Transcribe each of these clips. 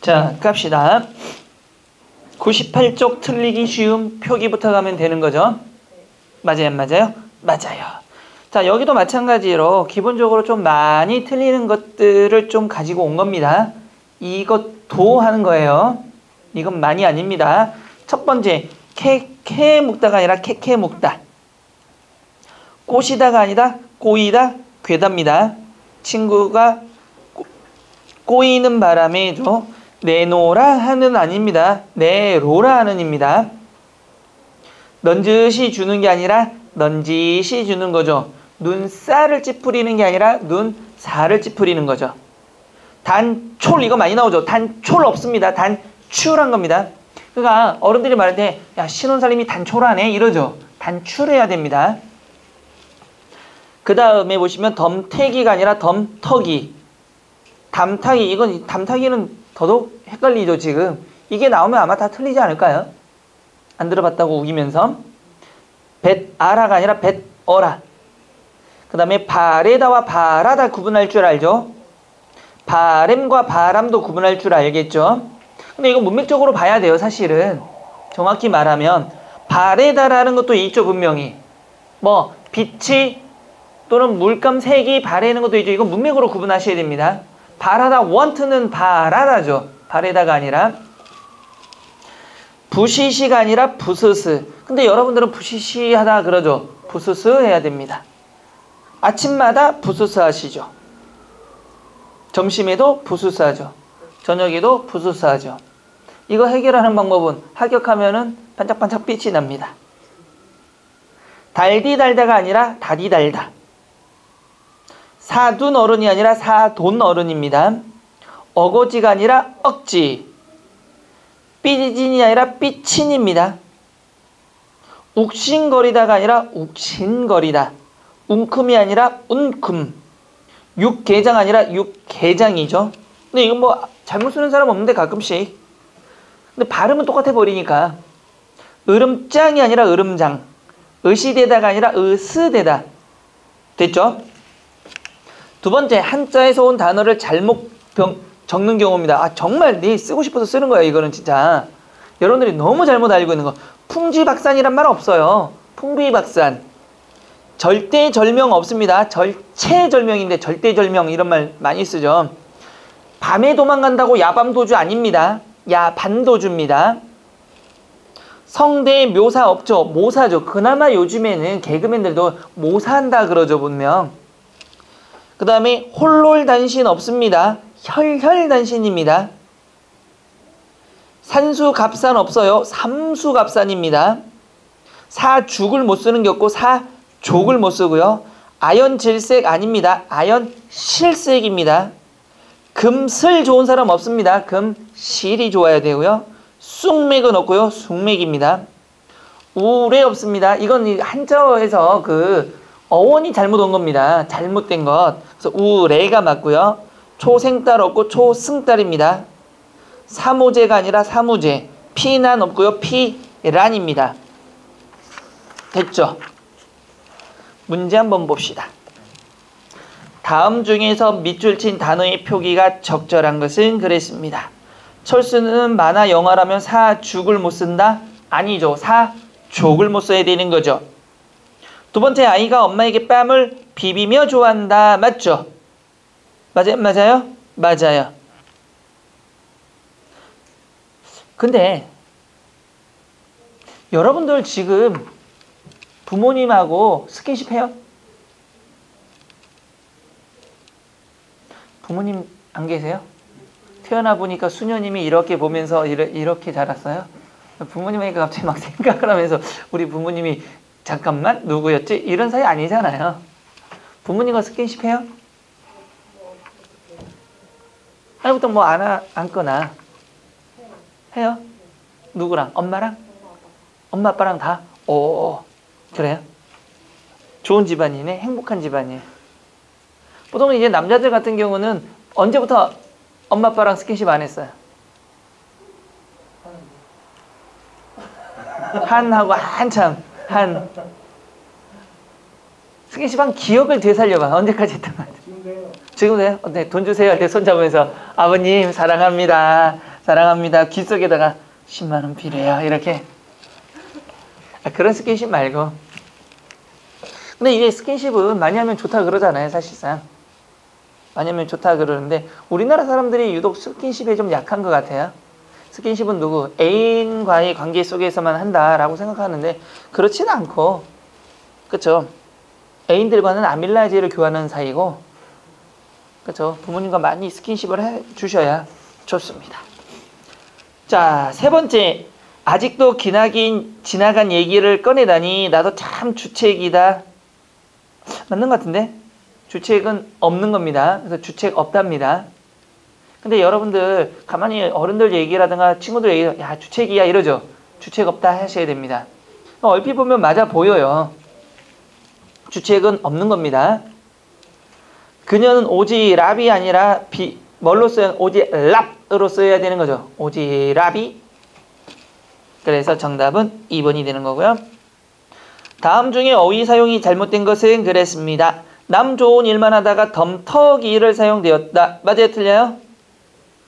자, 갑시다. 98쪽 틀리기 쉬운 표기부터 가면 되는 거죠. 맞아요, 안 맞아요? 맞아요. 자, 여기도 마찬가지로 기본적으로 좀 많이 틀리는 것들을 좀 가지고 온 겁니다. 이것도 하는 거예요. 이건 많이 아닙니다. 첫 번째, 캐 묵다가 아니라 캐 묵다. 꼬시다가 아니라 꼬이다, 괴답니다. 친구가 꼬이는 바람에 내놓으라 하는 아닙니다. 내로라 하는 입니다. 넌지시 주는 게 아니라 넌지시 주는 거죠. 눈살을 찌푸리는 게 아니라 눈살을 찌푸리는 거죠. 단촐 이거 많이 나오죠. 단촐 없습니다. 단출한 겁니다. 그러니까 어른들이 말할 때 야 신혼살림이 단촐하네 이러죠. 단출해야 됩니다. 그 다음에 보시면 덤태기가 아니라 덤터기. 담타기 이건 담타기는 더더욱 헷갈리죠 지금. 이게 나오면 아마 다 틀리지 않을까요? 안 들어봤다고 우기면서. 뱃아라가 아니라 뱃어라. 그 다음에 바래다와 바라다 구분할 줄 알죠? 바램과 바람도 구분할 줄 알겠죠? 근데 이거 문맥적으로 봐야 돼요 사실은. 정확히 말하면 바래다라는 것도 있죠 분명히. 뭐 빛이 또는 물감 색이 바래는 것도 있죠. 이건 문맥으로 구분하셔야 됩니다. 바라다 want는 바라다죠. 바래다가 아니라. 부시시가 아니라 부스스. 근데 여러분들은 부시시하다 그러죠. 부스스 해야 됩니다. 아침마다 부스스 하시죠. 점심에도 부스스 하죠. 저녁에도 부스스 하죠. 이거 해결하는 방법은 합격하면은 반짝반짝 빛이 납니다. 달디달다가 아니라 다디달다. 사둔 어른이 아니라 사돈 어른입니다. 어거지가 아니라 억지. 삐진이 아니라 삐친입니다. 욱신거리다가 아니라 욱신거리다. 웅큼이 아니라 운큼. 육개장 아니라 육개장이죠. 근데 이건 뭐 잘못 쓰는 사람 없는데 가끔씩. 근데 발음은 똑같아 버리니까. 으름장이 아니라 으름장. 의시되다가 아니라 의스되다. 됐죠? 두 번째, 한자에서 온 단어를 잘못 적는 경우입니다. 아 정말 네 쓰고 싶어서 쓰는 거야 이거는 진짜. 여러분들이 너무 잘못 알고 있는 거. 풍지박산이란 말 없어요. 풍비박산. 절대절명 없습니다. 절체절명인데 절대절명 이런 말 많이 쓰죠. 밤에 도망간다고 야밤도주 아닙니다. 야반도주입니다. 성대 묘사 없죠. 모사죠. 그나마 요즘에는 개그맨들도 모사한다 그러죠 분명. 그 다음에 홀롤단신 없습니다. 혈혈단신입니다. 산수갑산 없어요. 삼수갑산입니다. 사죽을 못 쓰는 게 없고 사족을 못 쓰고요. 아연질색 아닙니다. 아연실색입니다. 금슬 좋은 사람 없습니다. 금실이 좋아야 되고요. 쑥맥은 없고요. 쑥맥입니다. 우레 없습니다. 이건 한자어에서 어원이 잘못 온 겁니다. 잘못된 것. 그래서 우레가 맞고요. 초생딸 없고 초승딸입니다. 사무제가 아니라 사무제. 피난 없고요. 피란입니다. 됐죠? 문제 한번 봅시다. 다음 중에서 밑줄 친 단어의 표기가 적절한 것은 그랬습니다. 철수는 만화 영화라면 사죽을 못 쓴다? 아니죠. 사족을 못 써야 되는 거죠. 두 번째, 아이가 엄마에게 뺨을 비비며 좋아한다. 맞죠? 맞아요? 맞아요. 근데 여러분들 지금 부모님하고 스킨십 해요? 부모님 안 계세요? 태어나 보니까 수녀님이 이렇게 보면서 이렇게 자랐어요? 부모님에게 갑자기 막 생각을 하면서 우리 부모님이 잠깐만 누구였지? 이런 사이 아니잖아요. 부모님과 스킨십 해요? 아니 보통 뭐 안거나 해요? 누구랑? 엄마랑? 엄마 아빠랑 다? 오 그래요? 좋은 집안이네. 행복한 집안이에요. 보통 이제 남자들 같은 경우는 언제부터 엄마 아빠랑 스킨십 안 했어요? 한하고 한참 스킨십 한 기억을 되살려봐. 언제까지 했던 것 같아요? 지금도요? 네, 돈 주세요 할 때 손잡으면서 아버님 사랑합니다. 사랑합니다. 귀 속에다가 10만 원 필요해요. 이렇게. 그런 스킨십 말고. 근데 이게 스킨십은 많이 하면 좋다 그러잖아요. 사실상. 많이 하면 좋다 그러는데 우리나라 사람들이 유독 스킨십에 좀 약한 것 같아요. 스킨십은 누구? 애인과의 관계 속에서만 한다라고 생각하는데 그렇지는 않고, 그쵸? 애인들과는 아밀라제를 교환하는 사이고, 그쵸? 부모님과 많이 스킨십을 해주셔야 좋습니다. 자, 세 번째. 아직도 지나간 얘기를 꺼내다니 나도 참 주책이다. 맞는 것 같은데? 주책은 없는 겁니다. 그래서 주책 없답니다. 근데 여러분들 가만히 어른들 얘기라든가 친구들 얘기, 야 주책이야 이러죠. 주책 없다 하셔야 됩니다. 얼핏 보면 맞아 보여요. 주책은 없는 겁니다. 그녀는 오지랖이 아니라 뭘로 써야, 오지랖으로 써야 되는 거죠. 오지랖이. 그래서 정답은 2번이 되는 거고요. 다음 중에 어휘 사용이 잘못된 것은 그랬습니다. 남 좋은 일만 하다가 덤터기를 사용되었다. 맞아요? 틀려요?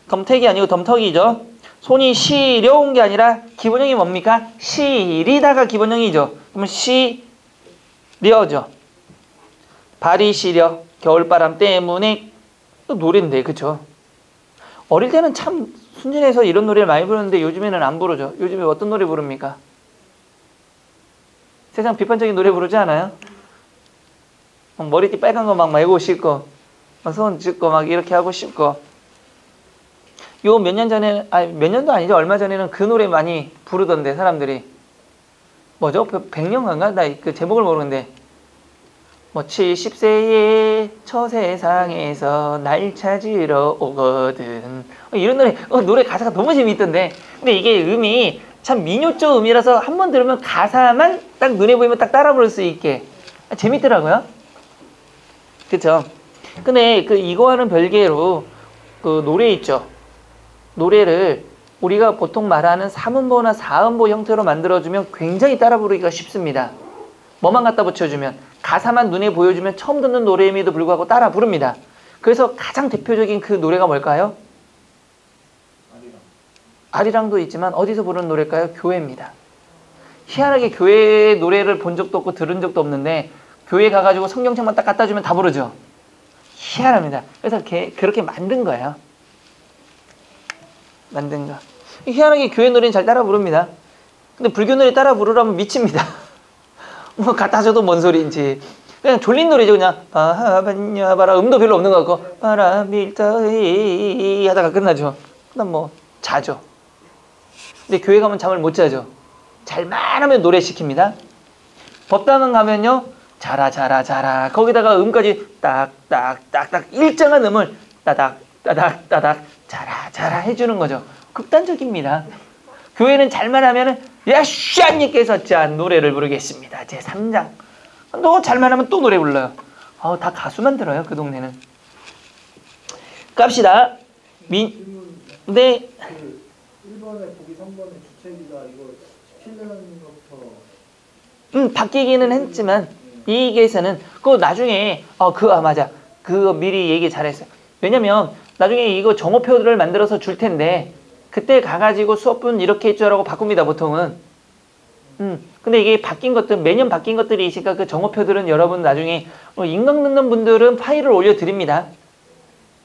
덤태기 아니고 덤터기죠. 손이 시려운 게 아니라 기본형이 뭡니까? 시리다가 기본형이죠. 그러면 시려죠. 발이 시려. 겨울바람 때문에. 노래인데, 그쵸? 어릴 때는 참 순진해서 이런 노래를 많이 부르는데 요즘에는 안 부르죠. 요즘에 어떤 노래 부릅니까? 세상 비판적인 노래 부르지 않아요? 막 머리띠 빨간 거 막 말고 싶고, 막 손 짚고 막 이렇게 하고 싶고. 요 몇 년 전에, 몇 년도 아니죠. 얼마 전에는 그 노래 많이 부르던데, 사람들이. 뭐죠? 백년간가? 나 그 제목을 모르는데. 뭐, 70세에 저 세상에서 날 찾으러 오거든. 이런 노래, 노래 가사가 너무 재미있던데. 근데 이게 음이 참 민요조 음이라서 한 번 들으면 가사만 딱 눈에 보이면 딱 따라 부를 수 있게. 재밌더라고요. 그쵸? 근데 이거와는 별개로 그 노래 있죠. 노래를 우리가 보통 말하는 3음보나 4음보 형태로 만들어주면 굉장히 따라 부르기가 쉽습니다. 뭐만 갖다 붙여주면, 가사만 눈에 보여주면 처음 듣는 노래임에도 불구하고 따라 부릅니다. 그래서 가장 대표적인 그 노래가 뭘까요? 아리랑도 있지만 어디서 부르는 노래일까요? 교회입니다. 희한하게 교회 노래를 본 적도 없고 들은 적도 없는데 교회 가가지고 성경책만 딱 갖다 주면 다 부르죠. 희한합니다. 그래서 그렇게 만든 거예요. 만든 거. 희한하게 교회 노래는 잘 따라 부릅니다. 근데 불교 노래 따라 부르라면 미칩니다. 뭐 갖다 줘도 뭔 소리인지. 그냥 졸린 노래죠. 그냥 바라 음도 별로 없는 것 같고 바라밀더이 하다가 끝나죠. 그다음 뭐 자죠. 근데 교회 가면 잠을 못 자죠. 잘만 하면 노래 시킵니다. 법당은 가면요. 자라 자라 자라 거기다가 음까지 딱딱딱딱 일정한 음을 따닥 따닥 따닥 자라 자라 해주는 거죠. 극단적입니다. 교회는 잘만 하면은 야샤님께서 자 노래를 부르겠습니다. 제 3장. 너 잘만 하면 또 노래 불러요. 다 가수만 들어요. 그 동네는. 갑시다. 네. 1번에 보기 3번에 주책이다. 이거 17년부터 바뀌기는 했지만 이 계에서는 나중에 맞아. 그거 미리 얘기 잘했어요. 왜냐면 나중에 이거 정오표를 만들어서 줄 텐데 그때 가가지고 수업분 이렇게 했죠라고 바꿉니다. 보통은. 근데 이게 바뀐 것들, 매년 바뀐 것들이 있으니까 그 정오표들은 여러분 나중에 인강 듣는 분들은 파일을 올려드립니다.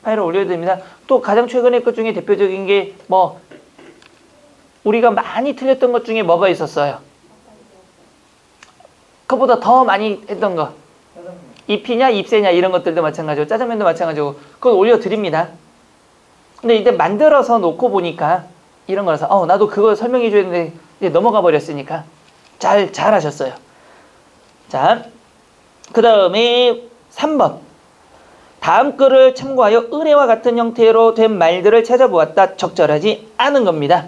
파일을 올려드립니다. 또 가장 최근에 것 중에 대표적인 게 우리가 많이 틀렸던 것 중에 뭐가 있었어요? 그보다 더 많이 했던 거. 잎이냐 잎새냐 이런 것들도 마찬가지고 짜장면도 마찬가지고 그걸 올려드립니다. 근데 이제 만들어서 놓고 보니까 이런 거라서 나도 그거 설명해 줘야 되는데 이제 넘어가 버렸으니까 잘하셨어요. 자, 그 다음에 3번. 다음 글을 참고하여 의례와 같은 형태로 된 말들을 찾아보았다. 적절하지 않은 겁니다.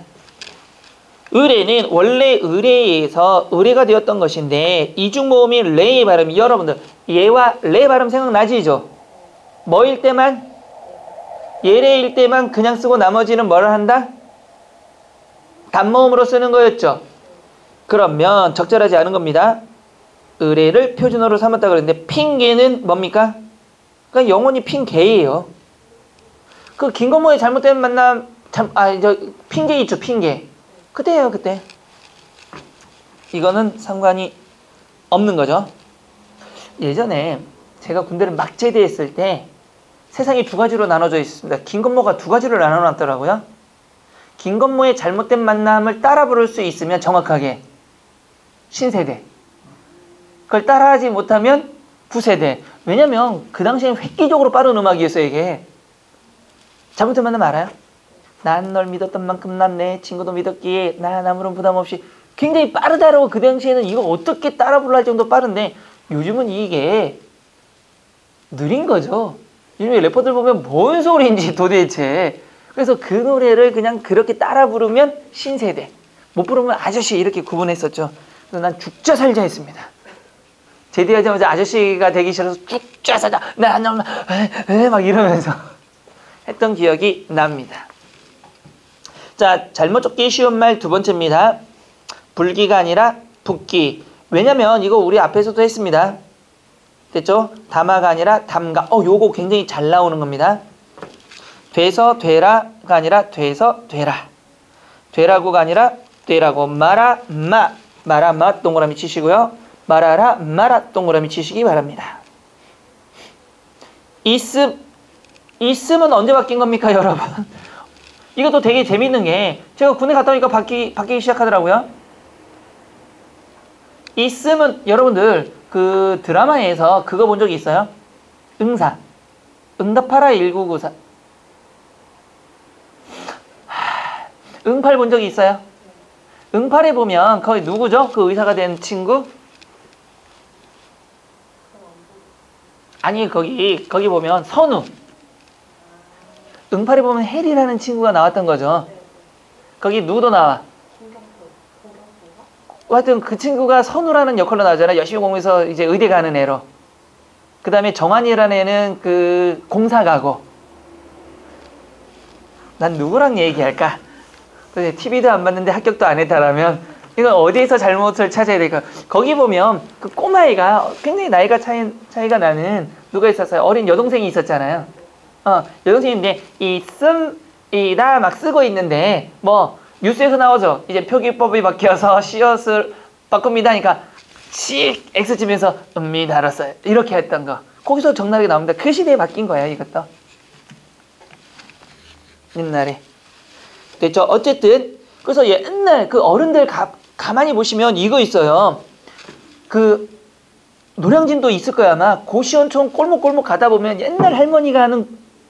의례는 원래 의례에서 의례가 되었던 것인데 이중모음이 레의 발음이 여러분들 예와 레 발음 생각나시죠? 뭐일 때만? 예레일 때만 그냥 쓰고 나머지는 뭐를 한다? 단모음으로 쓰는 거였죠. 그러면 적절하지 않은 겁니다. 의례를 표준어로 삼았다 그랬는데 핑계는 뭡니까? 그러니까 영원히 핑계예요. 그 김건모의 잘못된 만남 저 핑계 있죠, 핑계. 그때예요, 그때. 이거는 상관이 없는 거죠. 예전에 제가 군대를 막 제대했을 때 세상이 두 가지로 나눠져 있습니다. 김건모가 두 가지로 나눠놨더라고요. 김건모의 잘못된 만남을 따라 부를 수 있으면 정확하게 신세대. 그걸 따라하지 못하면 부세대. 왜냐면 그 당시엔 획기적으로 빠른 음악이었어요, 이게. 잘못된 만남 알아요? 난 널 믿었던 만큼 난 내 친구도 믿었기에 나 아무런 부담 없이. 굉장히 빠르다라고 그 당시에는 이거 어떻게 따라 불러야 할 정도 빠른데 요즘은 이게 느린 거죠. 요즘에 래퍼들 보면 뭔 소리인지 도대체. 그래서 그 노래를 그냥 그렇게 따라 부르면 신세대, 못 부르면 아저씨 이렇게 구분했었죠. 그래서 난 죽자 살자 했습니다. 제대하자마자 아저씨가 되기 싫어서 죽자 살자 막 이러면서 했던 기억이 납니다. 자, 잘못 적기 쉬운 말 두 번째입니다. 불기가 아니라 붓기. 왜냐면 이거 우리 앞에서도 했습니다. 됐죠? 담아가 아니라 담가. 요거 굉장히 잘 나오는 겁니다. 돼서 되라가 아니라 돼서 되라. 되라고가 아니라 되라고. 말아 마 동그라미 치시고요. 말아라 마라 동그라미 치시기 바랍니다. 있음은 언제 바뀐 겁니까, 여러분? 이것도 되게 재밌는 게 제가 군대 갔다 오니까 바뀌기 시작하더라고요. 있음은 여러분들 그 드라마에서 그거 본 적이 있어요? 응사. 응답하라 1994. 응팔 본 적이 있어요? 응팔에 보면 거기 누구죠? 그 의사가 된 친구? 아니 거기 보면 선우. 응팔에 보면 혜리라는 친구가 나왔던 거죠. 거기 누구도 나와? 하여튼 그 친구가 선우라는 역할로 나오잖아요. 열심히 공부해서 이제 의대 가는 애로. 그 다음에 정한이라는 애는 그 공사 가고. 난 누구랑 얘기할까? TV도 안 봤는데 합격도 안 했다라면 이건 어디에서 잘못을 찾아야 될까? 거기 보면 그 꼬마애가 굉장히 나이가 차이가 나는 누가 있었어요? 어린 여동생이 있었잖아요. 여동생인데 있음이다 막 쓰고 있는데 뭐 뉴스에서 나오죠. 이제 표기법이 바뀌어서 씨앗을 바꿉니다 하니까 씩 X 치면서 다뤘어요. 이렇게 했던 거. 거기서 적나라하게 나옵니다. 그 시대에 바뀐 거예요, 이것도. 옛날에. 됐죠? 어쨌든 그래서 옛날 그 어른들 가만히 보시면 이거 있어요. 그 노량진도 있을 거야 아마. 고시원촌 꼴목꼴목 가다 보면 옛날 할머니가 하는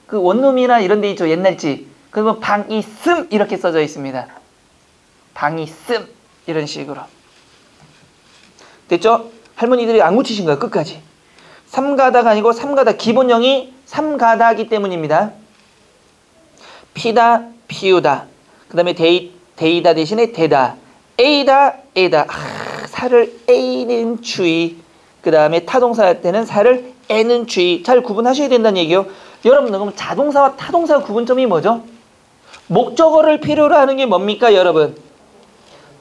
그 원룸이나 이런 데 있죠. 옛날 집. 그러면 방이씀 이렇게 써져 있습니다. 방이씀 이런 식으로. 됐죠? 할머니들이 안 고치신 거예요. 끝까지. 삼가닥 아니고 삼가닥. 기본형이 삼가닥이기 때문입니다. 피다, 피우다. 그 다음에 데이다 대신에 대다. 에이다, 에다. 살을 에이는 주의. 그 다음에 타동사 할 때는 살을 에는 주의. 잘 구분하셔야 된다는 얘기요. 여러분, 그럼 자동사와 타동사 구분점이 뭐죠? 목적어를 필요로 하는 게 뭡니까, 여러분?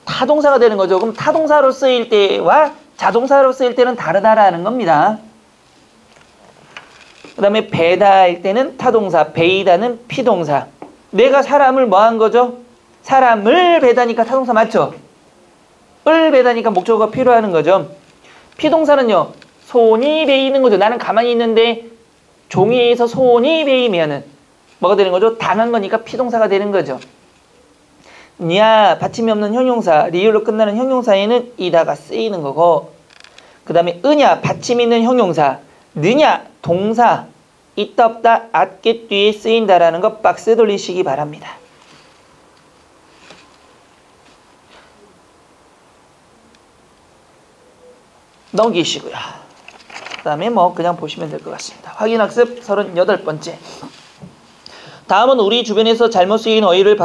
타동사가 되는 거죠. 그럼 타동사로 쓰일 때와 자동사로 쓰일 때는 다르다라는 겁니다. 그 다음에 배다 할 때는 타동사, 베이다는 피동사. 내가 사람을 뭐 한 거죠? 사람을 배다니까 타동사 맞죠? 을 배다니까 목적어가 필요하는 거죠. 피동사는요, 손이 베이는 거죠. 나는 가만히 있는데 종이에서 손이 베이면은 뭐가 되는 거죠? 당한 거니까 피동사가 되는 거죠. 냐, 받침이 없는 형용사, 리을로 끝나는 형용사에는 이다가 쓰이는 거고, 그 다음에 으냐, 받침 있는 형용사, 느냐, 동사, 있다 없다, atget 뒤에 쓰인다라는 거 박스 돌리시기 바랍니다. 넘기시고요. 그 다음에 뭐 그냥 보시면 될 것 같습니다. 확인학습 38번째. 다음은 우리 주변에서 잘못 쓰인 어휘를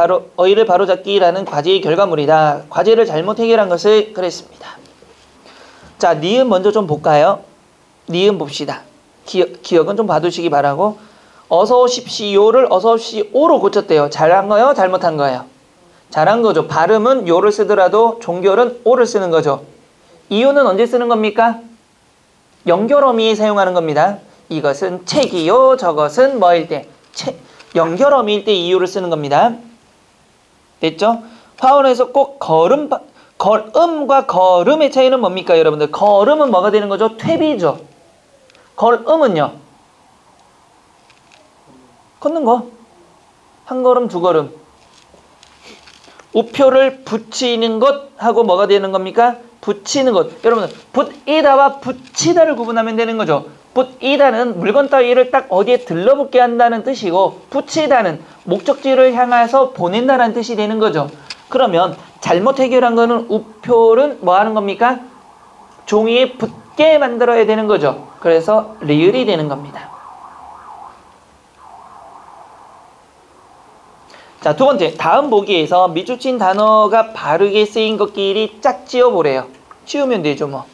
바로잡기라는 과제의 결과물이다. 과제를 잘못 해결한 것을 그랬습니다. 자, 니은 먼저 좀 볼까요? 니은 봅시다. 기억은 좀 봐두시기 바라고. 어서 오십시오를 어서 오십시오로 고쳤대요. 잘한 거예요? 잘못한 거예요? 잘한 거죠. 발음은 요를 쓰더라도 종결은 오를 쓰는 거죠. 이유는 언제 쓰는 겁니까? 연결어미에 사용하는 겁니다. 이것은 책이요, 저것은 뭐일 때? 연결어미일 때 이유를 쓰는 겁니다. 됐죠? 화원에서 꼭 걸음과 걸음의 차이는 뭡니까, 여러분들? 걸음은 뭐가 되는 거죠? 퇴비죠. 걸음은요? 걷는 거. 한 걸음, 두 걸음. 우표를 붙이는 것하고 뭐가 되는 겁니까? 붙이는 것. 여러분들, 붙이다와 붙이다를 구분하면 되는 거죠. 붙이다는 물건 따위를 딱 어디에 들러붙게 한다는 뜻이고, 붙이다는 목적지를 향해서 보낸다는 뜻이 되는 거죠. 그러면 잘못 해결한 거는 우표는 뭐 하는 겁니까? 종이에 붙게 만들어야 되는 거죠. 그래서 리을이 되는 겁니다. 자, 두 번째, 다음 보기에서 밑줄친 단어가 바르게 쓰인 것끼리 짝 지어보래요. 지우면 되죠, 뭐.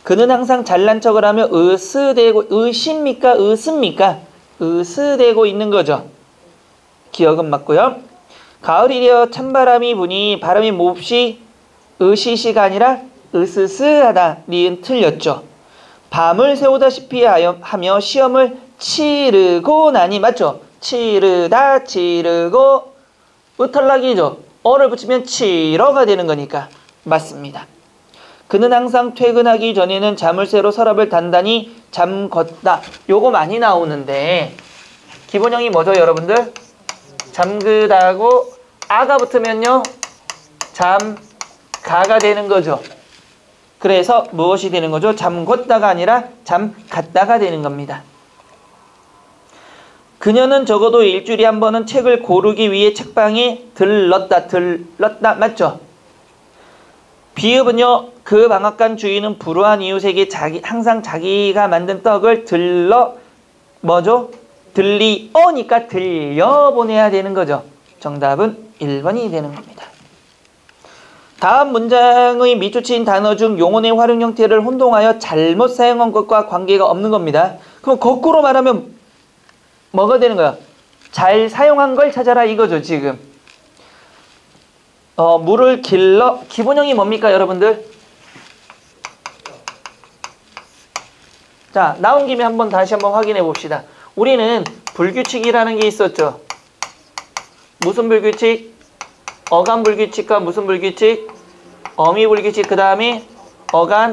그는 항상 잘난 척을 하며 으스대고, 으십니까? 으습니까? 으스대고 있는 거죠. 기억은 맞고요. 가을이려 찬바람이 부니 바람이 몹시 으시시가 아니라 으스스하다. 니은 틀렸죠. 밤을 새우다시피 하며 시험을 치르고 나니, 맞죠? 치르다, 치르고, 으털락이죠. 어를 붙이면 치러가 되는 거니까 맞습니다. 그는 항상 퇴근하기 전에는 자물쇠로 서랍을 단단히 잠궜다. 요거 많이 나오는데 기본형이 뭐죠, 여러분들? 잠그다고 아가 붙으면요 잠가가 되는 거죠. 그래서 무엇이 되는 거죠? 잠궜다가 아니라 잠갔다가 되는 겁니다. 그녀는 적어도 일주일에 한 번은 책을 고르기 위해 책방에 들렀다. 맞죠? 비읍은요, 그 방앗간 주인은 불우한 이웃에게 항상 자기가 만든 떡을 뭐죠? 들리어니까 들려보내야 되는 거죠. 정답은 1번이 되는 겁니다. 다음 문장의 밑줄친 단어 중 용언의 활용 형태를 혼동하여 잘못 사용한 것과 관계가 없는 겁니다. 그럼 거꾸로 말하면 뭐가 되는 거야? 잘 사용한 걸 찾아라 이거죠, 지금. 물을 길러, 기본형이 뭡니까, 여러분들? 자, 나온 김에 다시 한번 확인해 봅시다. 우리는 불규칙이라는 게 있었죠. 무슨 불규칙? 어간 불규칙과 무슨 불규칙? 어미 불규칙, 그 다음에 어간,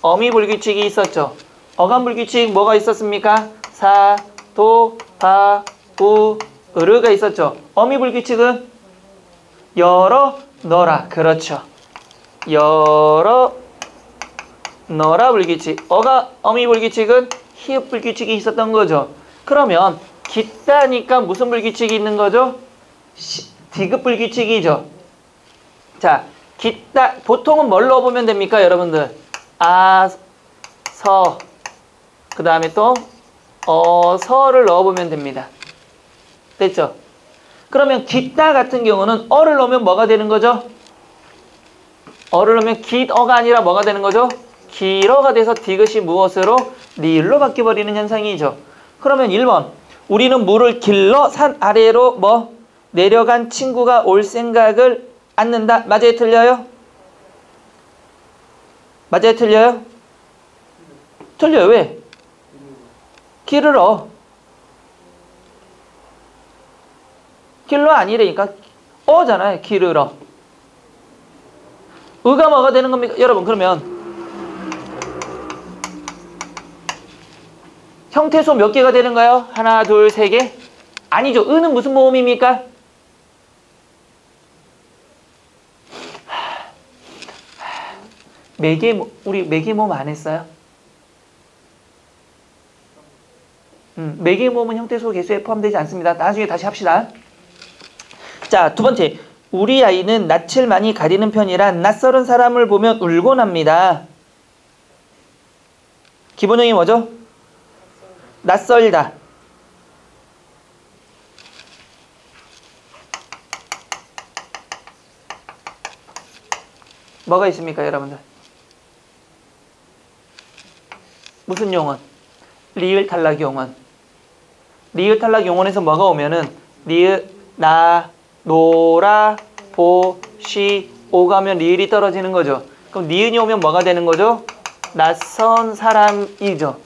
어미 불규칙이 있었죠. 어간 불규칙 뭐가 있었습니까? 사, 도, 바, 우, 으르가 있었죠. 어미 불규칙은 열어, 너라. 그렇죠. 열어, 너라 불규칙. 어미 불규칙은 히읗 불규칙이 있었던 거죠. 그러면 깃다니까 무슨 불규칙이 있는 거죠? 디귿 불규칙이죠. 자, 깃다 보통은 뭘 넣어보면 됩니까, 여러분들? 아, 서, 그 다음에 또 서를 넣어보면 됩니다. 됐죠? 그러면 깃다 같은 경우는 어를 넣으면 뭐가 되는 거죠? 어를 넣으면 깃어가 아니라 뭐가 되는 거죠? 길어가 돼서 디귿이 무엇으로? 리을로 바뀌어버리는 현상이죠. 그러면 1번, 우리는 물을 길러 산 아래로 내려간 친구가 올 생각을 않는다. 맞아요, 틀려요? 맞아요, 틀려요? 틀려요. 왜? 길을어. 길러 아니라니까. 어잖아요. 길을어. 의가 뭐가 되는 겁니까? 여러분, 그러면 형태소 몇 개가 되는가요? 하나, 둘, 세 개? 아니죠. 의는 무슨 모음입니까? 우리 매개 모음 안 했어요? 매개 모음은 형태소 개수에 포함되지 않습니다. 나중에 다시 합시다. 자, 두 번째. 우리 아이는 낯을 많이 가리는 편이라 낯설은 사람을 보면 울곤 합니다. 기본형이 뭐죠? 낯설다. 뭐가 있습니까, 여러분들? 무슨 용언? 리을 탈락 용언. 리을 탈락 용언에서 뭐가 오면은 리을, 나, 노라, 보, 시, 오가 오면 리을이 떨어지는 거죠. 그럼 니은이 오면 뭐가 되는 거죠? 낯선 사람이죠.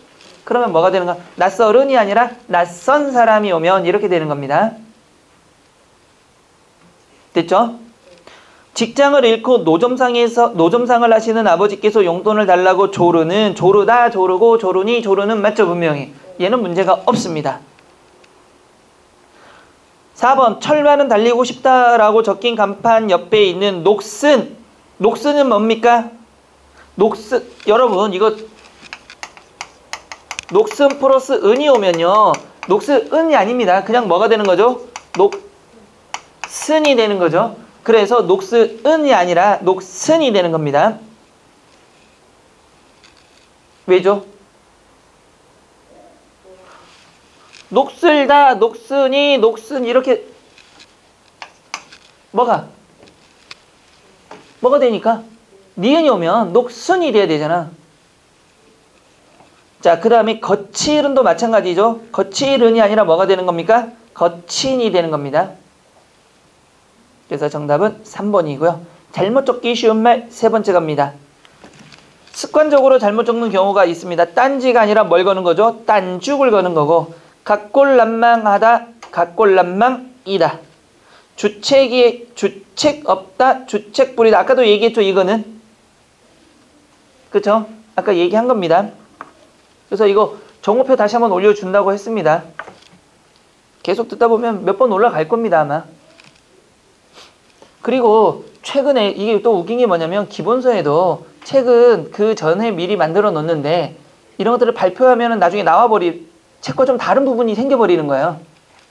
그러면 뭐가 되는가? 낯설은이 아니라 낯선 사람이 오면 이렇게 되는 겁니다. 됐죠? 직장을 잃고 노점상을 하시는 아버지께서 용돈을 달라고 조르는 조르다, 조르고, 조르니, 조르는 맞죠? 분명히. 얘는 문제가 없습니다. 4번 철만은 달리고 싶다라고 적힌 간판 옆에 있는 녹슨. 녹슨은 뭡니까? 녹슨, 여러분 이거 녹슨 플러스 은이 오면요. 녹슨은이 아닙니다. 그냥 뭐가 되는 거죠? 녹슨이 되는 거죠. 그래서 녹슨은이 아니라 녹슨이 되는 겁니다. 왜죠? 녹슬다, 녹슨이, 녹슨 이렇게 뭐가 되니까? 니은이 오면 녹슨이 돼야 되잖아. 자, 그 다음에 거칠은도 마찬가지죠. 거칠은이 아니라 뭐가 되는 겁니까? 거친이 되는 겁니다. 그래서 정답은 3번이고요. 잘못 적기 쉬운 말 세 번째 갑니다. 습관적으로 잘못 적는 경우가 있습니다. 딴지가 아니라 뭘 거는 거죠? 딴죽을 거는 거고, 각골난망하다, 각골난망이다. 주책 없다, 주책 부리다. 아까도 얘기했죠, 이거는. 그쵸? 아까 얘기한 겁니다. 그래서 이거 정오표 다시 한번 올려준다고 했습니다. 계속 듣다 보면 몇 번 올라갈 겁니다, 아마. 그리고 최근에 이게 또 웃긴 게 뭐냐면 기본서에도 책은 그 전에 미리 만들어 놓는데 이런 것들을 발표하면 나중에 책과 좀 다른 부분이 생겨버리는 거예요.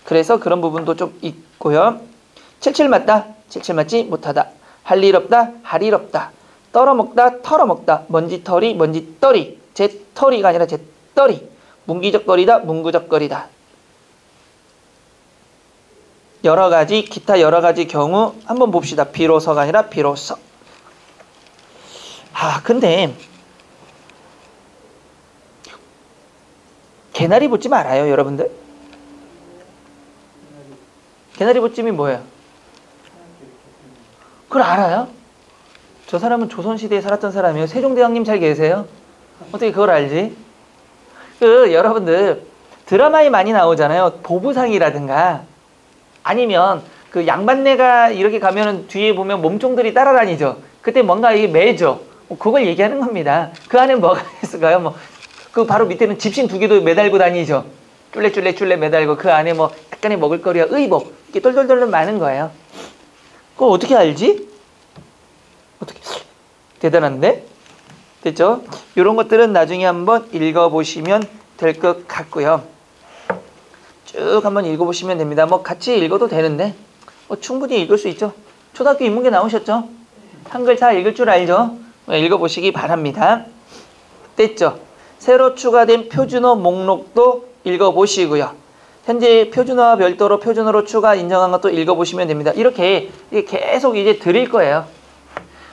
그래서 그런 부분도 좀 있고요. 77 맞다. 77 맞지 못하다. 할 일 없다. 할 일 없다. 떨어먹다. 털어먹다. 먼지털이. 먼지떨이. 제털이가 아니라 제떨이. 문기적거리다. 문구적거리다. 여러가지 기타 여러가지 경우 한번 봅시다. 비로소가 아니라 비로소. 근데 개나리 붙임 알아요, 여러분들? 개나리 붙임이 뭐예요? 그걸 알아요? 저 사람은 조선시대에 살았던 사람이에요. 세종대왕님 잘 계세요? 어떻게 그걸 알지? 여러분들 드라마에 많이 나오잖아요. 보부상이라든가 아니면 그 양반네가 이렇게 가면은 뒤에 보면 몸종들이 따라다니죠. 그때 뭔가 이게 매죠. 그걸 얘기하는 겁니다. 그 안에 뭐가 있을까요? 그 바로 밑에는 집신 2개도 매달고 다니죠. 쫄래 매달고 그 안에 뭐 약간의 먹을거리와 의복 이렇게 똘똘똘 많은 거예요. 그걸 어떻게 알지? 어떻게 대단한데? 됐죠? 이런 것들은 나중에 한번 읽어보시면 될 것 같고요. 쭉 한번 읽어보시면 됩니다. 같이 읽어도 되는데 충분히 읽을 수 있죠. 초등학교 인문계 나오셨죠? 한글 다 읽을 줄 알죠? 읽어보시기 바랍니다. 됐죠? 새로 추가된 표준어 목록도 읽어보시고요. 현재 표준어와 별도로 표준어로 추가 인정한 것도 읽어보시면 됩니다. 이렇게 계속 이제 드릴 거예요.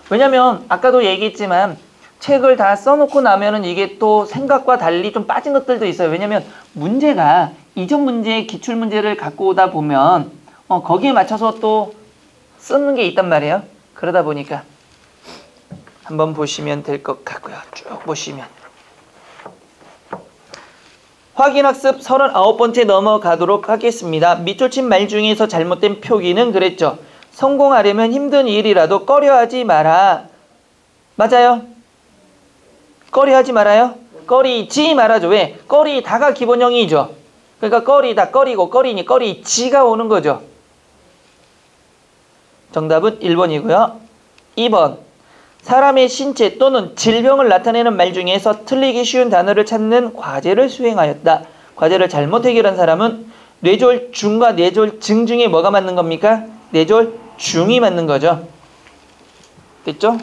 왜냐면 아까도 얘기했지만 책을 다 써놓고 나면은 이게 또 생각과 달리 좀 빠진 것들도 있어요. 왜냐면 문제가 이전 문제, 기출문제를 갖고 오다 보면 거기에 맞춰서 또 쓰는 게 있단 말이에요. 그러다 보니까 한번 보시면 될 것 같고요. 쭉 보시면. 확인학습 39번째 넘어가도록 하겠습니다. 밑줄 친 말 중에서 잘못된 표기는 그랬죠. 성공하려면 힘든 일이라도 꺼려하지 마라. 맞아요? 꺼려하지 말아요? 꺼리지 말아줘. 왜? 꺼리다가 기본형이죠. 그러니까 꺼리다, 꺼리고, 꺼리니, 꺼리지가 오는 거죠. 정답은 1번이고요. 2번. 사람의 신체 또는 질병을 나타내는 말 중에서 틀리기 쉬운 단어를 찾는 과제를 수행하였다. 과제를 잘못 해결한 사람은 뇌졸중과 뇌졸증 중에 뭐가 맞는 겁니까? 뇌졸중이 맞는 거죠. 됐죠?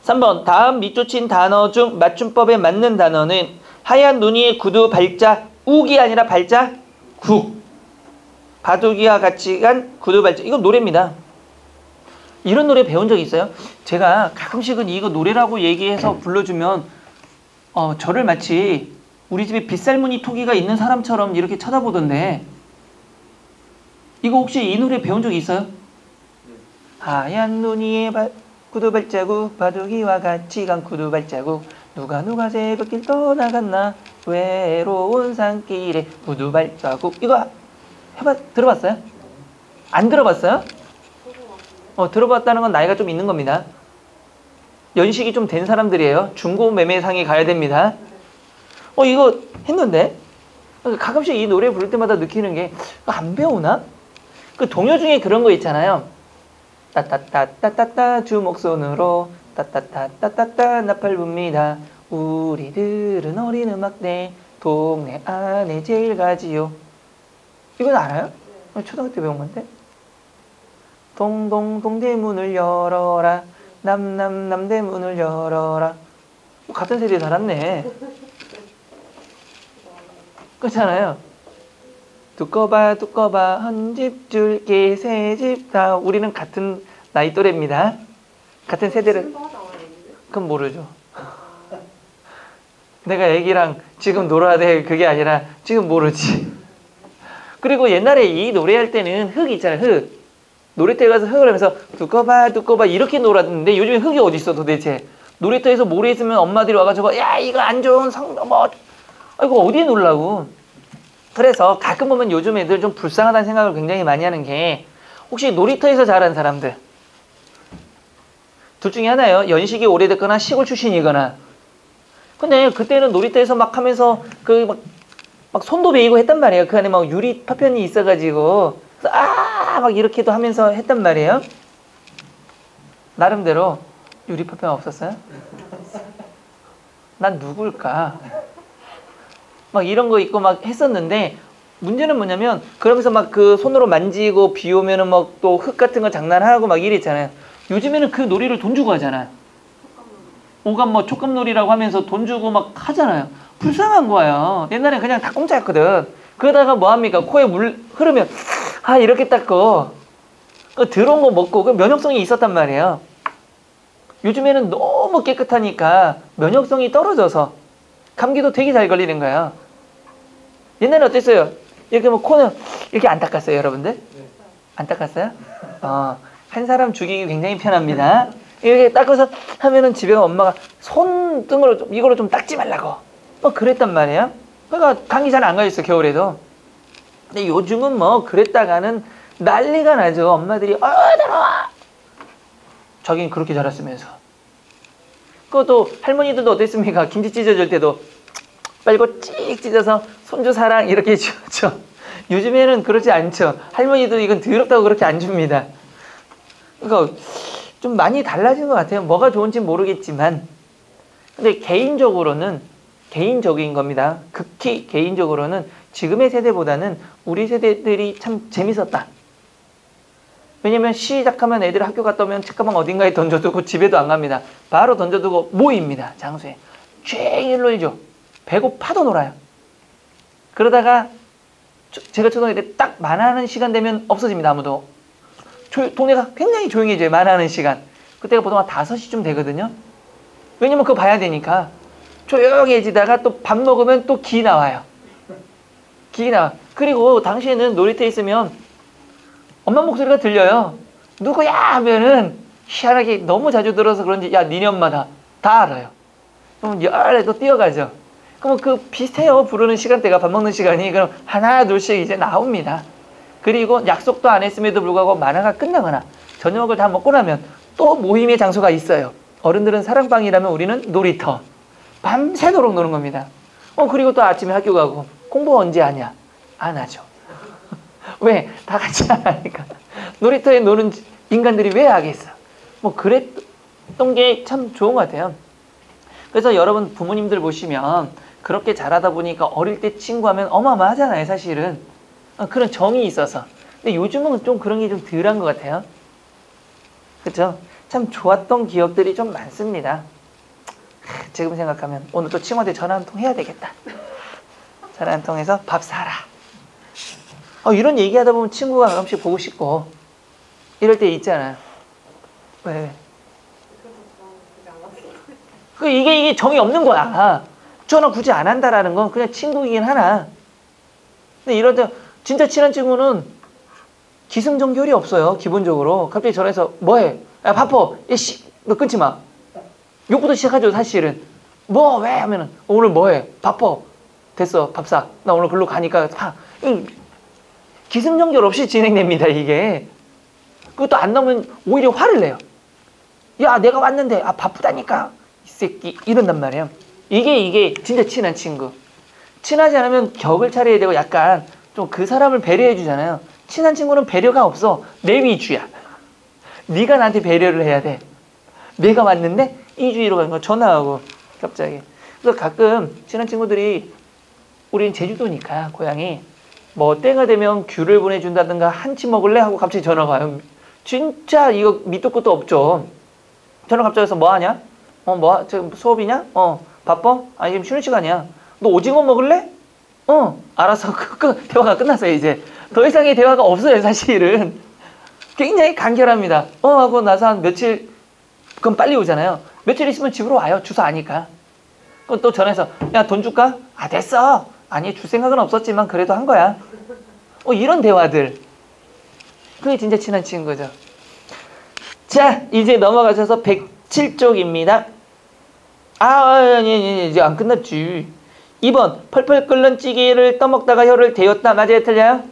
3번. 다음 밑줄 친 단어 중 맞춤법에 맞는 단어는 하얀 눈 위에 구두 발자 욱이 아니라 발자 국. 바둑이와 같이 간 구두 발자. 이거 노래입니다. 이런 노래 배운 적 있어요? 제가 가끔씩은 이거 노래라고 얘기해서 불러주면 저를 마치 우리 집에 빗살무늬 토기가 있는 사람처럼 이렇게 쳐다보던데 이거 혹시 이 노래 배운 적 있어요? 하얀 눈 위에 구두 발자국 바둑이와 같이 간 구두 발자국 누가 새벽길 떠나갔나 외로운 산길에 구두 발자국. 이거 들어봤어요? 안 들어봤어요? 들어봤다는 건 나이가 좀 있는 겁니다. 연식이 좀 된 사람들이에요. 중고 매매상에 가야 됩니다. 이거 했는데? 가끔씩 이 노래 부를 때마다 느끼는 게, 안 배우나? 그 동요 중에 그런 거 있잖아요. 따따따따따따 주먹손으로 따따따따따따 나팔 붑니다. 우리들은 어린 음악대 동네 안에 제일 가지요. 이건 알아요? 초등학교 때 배운 건데. 동동동 대문을 열어라. 남남남 대문을 열어라. 같은 세대에 살았네. 그렇잖아요. 두꺼봐 두꺼봐 한 집 줄게 세 집 다. 우리는 같은 나이 또래입니다. 같은 세대를. 그건 모르죠. 내가 애기랑 지금 놀아야 돼 그게 아니라 지금 모르지. 그리고 옛날에 이 노래할 때는 흙 있잖아요. 흙. 놀이터에 가서 흙을 하면서 두꺼봐 두꺼봐 이렇게 놀았는데 요즘에 흙이 어디 있어 도대체. 놀이터에서 모래 있으면 엄마들이 와가지고 야 이거 안 좋은 아이고 어디에 놀라고. 그래서 가끔 보면 요즘 애들 좀 불쌍하다는 생각을 굉장히 많이 하는 게, 혹시 놀이터에서 자란 사람들 둘 중에 하나예요. 연식이 오래됐거나 시골 출신이거나. 근데 그때는 놀이터에서 막 하면서 막 손도 베이고 했단 말이에요. 그 안에 막 유리 파편이 있어가지고 막 이렇게도 하면서 했단 말이에요. 나름대로 유리 파편 없었어요? 난 누굴까? 막 이런 거 있고 막 했었는데, 문제는 뭐냐면 그러면서 막 그 손으로 만지고 비 오면은 막 또 흙 같은 거 장난하고 막 이랬잖아요. 요즘에는 그 놀이를 돈 주고 하잖아요. 오감 뭐 촉감놀이라고 하면서 돈 주고 막 하잖아요. 불쌍한 거예요. 옛날엔 그냥 다 공짜였거든. 그러다가 뭐합니까? 코에 물 흐르면 이렇게 닦고 더러운 거 먹고 그 면역성이 있었단 말이에요. 요즘에는 너무 깨끗하니까 면역성이 떨어져서 감기도 되게 잘 걸리는 거예요. 옛날에 어땠어요? 이렇게 뭐 코는 이렇게 안 닦았어요, 여러분들? 네. 안 닦았어요? 한 사람 죽이기 굉장히 편합니다. 이렇게 닦아서 하면은 집에 엄마가 손등으로 이거로 좀 닦지 말라고 그랬단 말이에요. 그러니까 감기 잘 안 걸렸어, 겨울에도. 근데 요즘은 뭐 그랬다가는 난리가 나죠. 엄마들이 더러워. 자기는 그렇게 자랐으면서. 그것도 할머니들도 어땠습니까? 김치 찢어줄 때도 빨고 찍 찢어서 손주 사랑 이렇게 해주죠. 요즘에는 그렇지 않죠. 할머니도 이건 더럽다고 그렇게 안 줍니다. 그러니까 좀 많이 달라진 것 같아요. 뭐가 좋은지 모르겠지만. 근데 개인적으로는, 개인적인 겁니다. 극히 개인적으로는 지금의 세대보다는 우리 세대들이 참 재밌었다. 왜냐면 시작하면 애들 학교 갔다 오면 책가방 어딘가에 던져두고 집에도 안 갑니다. 바로 던져두고 모입니다. 장소에. 쫙 놀죠. 배고파도 놀아요. 그러다가 제가 초등학교 때 딱 만화하는 시간 되면 없어집니다. 아무도. 동네가 굉장히 조용해져요. 만화하는 시간. 그때가 보통 한 5시쯤 되거든요. 왜냐면 그거 봐야 되니까. 조용해지다가 또 밥 먹으면 또 기 나와요. 기 나와. 그리고 당시에는 놀이터에 있으면 엄마 목소리가 들려요. 누구야 하면은 희한하게 너무 자주 들어서 그런지 야 니네 엄마다. 다 알아요. 그럼 열에도 뛰어가죠. 그럼 그 비슷해요. 부르는 시간대가 밥 먹는 시간이. 그럼 하나 둘씩 이제 나옵니다. 그리고 약속도 안 했음에도 불구하고 만화가 끝나거나 저녁을 다 먹고 나면 또 모임의 장소가 있어요. 어른들은 사랑방이라면 우리는 놀이터. 밤새도록 노는 겁니다. 그리고 또 아침에 학교 가고 공부 언제 하냐? 안 하죠. 왜? 다 같이 안 하니까. 놀이터에 노는 인간들이 왜 하겠어? 그랬던 게 참 좋은 것 같아요. 그래서 여러분 부모님들 보시면 그렇게 자라다 보니까 어릴 때 친구하면 어마어마하잖아요, 사실은. 그런 정이 있어서. 근데 요즘은 좀 그런 게 좀 덜한 것 같아요. 그렇죠? 참 좋았던 기억들이 좀 많습니다. 지금 생각하면 오늘 또 친구한테 전화 한 통 해야 되겠다. 전화 한 통해서 밥 사라. 이런 얘기하다 보면 친구가 가끔씩 보고 싶고 이럴 때 있잖아. 왜? 이게 정이 없는 거야. 전화 굳이 안 한다라는 건 그냥 친구이긴 하나. 근데 이럴 때 진짜 친한 친구는 기승전결이 없어요. 기본적으로. 갑자기 전화해서 뭐해? 야 바빠. 야씨 너 끊지 마. 욕부터 시작하죠 사실은. 뭐 왜? 하면은 오늘 뭐해? 바빠. 됐어 밥 사. 나 오늘 글로 가니까 사. 기승전결 없이 진행됩니다, 이게. 그것도 안 나오면 오히려 화를 내요. 야, 내가 왔는데, 아, 바쁘다니까. 이 새끼. 이런단 말이에요. 이게 진짜 친한 친구. 친하지 않으면 격을 차려야 되고 약간 좀 그 사람을 배려해 주잖아요. 친한 친구는 배려가 없어. 내 위주야. 네가 나한테 배려를 해야 돼. 내가 왔는데 이 주위로 가는 거 전화하고 갑자기. 그래서 가끔 친한 친구들이 우린 제주도니까 고향이 뭐 때가 되면 귤을 보내준다든가 한치 먹을래? 하고 갑자기 전화가 와요. 진짜 이거 밑도 끝도 없죠. 전화 갑자기 해서 뭐 하냐? 뭐 지금 수업이냐? 바빠? 아니 지금 쉬는 시간이야. 너 오징어 먹을래? 알아서 대화가 끝났어요. 이제 더 이상의 대화가 없어요. 사실은 굉장히 간결합니다. 하고 나서 한 며칠, 그럼 빨리 오잖아요. 며칠 있으면 집으로 와요. 주소 아니까. 그럼 또 전화해서 야, 돈 줄까? 아, 됐어. 아니, 줄 생각은 없었지만 그래도 한 거야. 이런 대화들. 그게 진짜 친한 친구죠. 자, 이제 넘어가셔서 107쪽입니다. 아니, 이제 안 끝났지. 2번, 펄펄 끓는 찌개를 떠먹다가 혀를 대었다. 맞아요? 틀려요?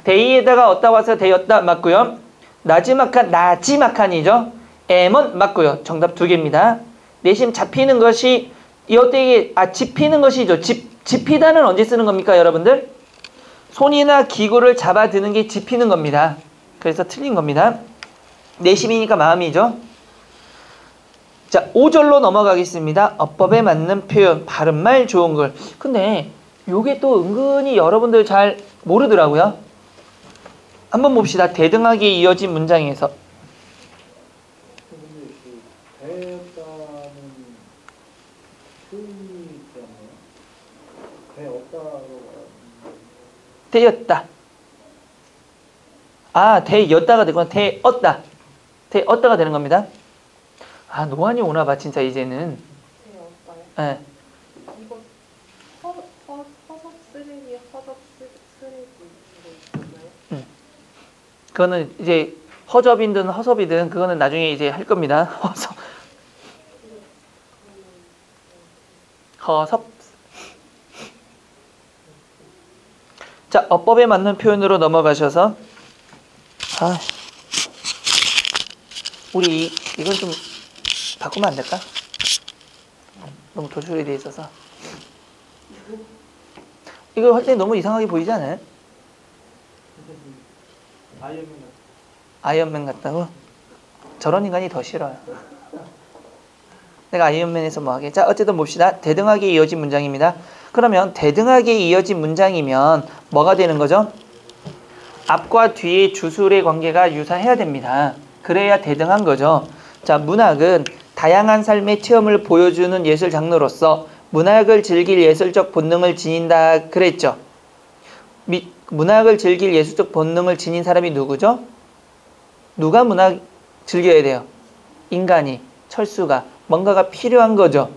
대이에다가 얻다 와서 대었다. 맞고요. 나지막한이죠. M은 맞고요. 정답 2개입니다. 내심 잡히는 것이 집히는 것이죠. 집히다는 언제 쓰는 겁니까, 여러분들? 손이나 기구를 잡아드는 게 집히는 겁니다. 그래서 틀린 겁니다. 내심이니까 마음이죠. 자, 5절로 넘어가겠습니다. 어법에 맞는 표현, 바른말 좋은 글. 근데 요게 또 은근히 여러분들 잘 모르더라고요. 한번 봅시다. 대등하게 이어진 문장에서. 근데 그 배었다는 표현이 있잖아요. 배었다로 대였다. 아, 대였다가 되거나 대었다. 대었다가 되는 겁니다. 아, 노안이 오나 봐, 진짜 이제는. 대었다요? 네. 이거 허접 쓰레기, 허접 쓰레기 이거 있나요? 그거는 이제 허접이든 허섭이든 그거는 나중에 이제 할 겁니다. 허섭. 자, 어법에 맞는 표현으로 넘어가셔서 우리 이건 좀 바꾸면 안 될까? 너무 도출이 돼 있어서 이거 할 때 너무 이상하게 보이지 않아요? 아이언맨 같다고? 저런 인간이 더 싫어요. 내가 아이언맨에서 뭐 하게? 자, 어쨌든 봅시다. 대등하게 이어진 문장입니다. 그러면 대등하게 이어진 문장이면 뭐가 되는 거죠? 앞과 뒤의 주술의 관계가 유사해야 됩니다. 그래야 대등한 거죠. 자, 문학은 다양한 삶의 체험을 보여주는 예술 장르로서 문학을 즐길 예술적 본능을 지닌다 그랬죠. 문학을 즐길 예술적 본능을 지닌 사람이 누구죠? 누가 문학 즐겨야 돼요? 인간이, 철수가, 뭔가가 필요한 거죠.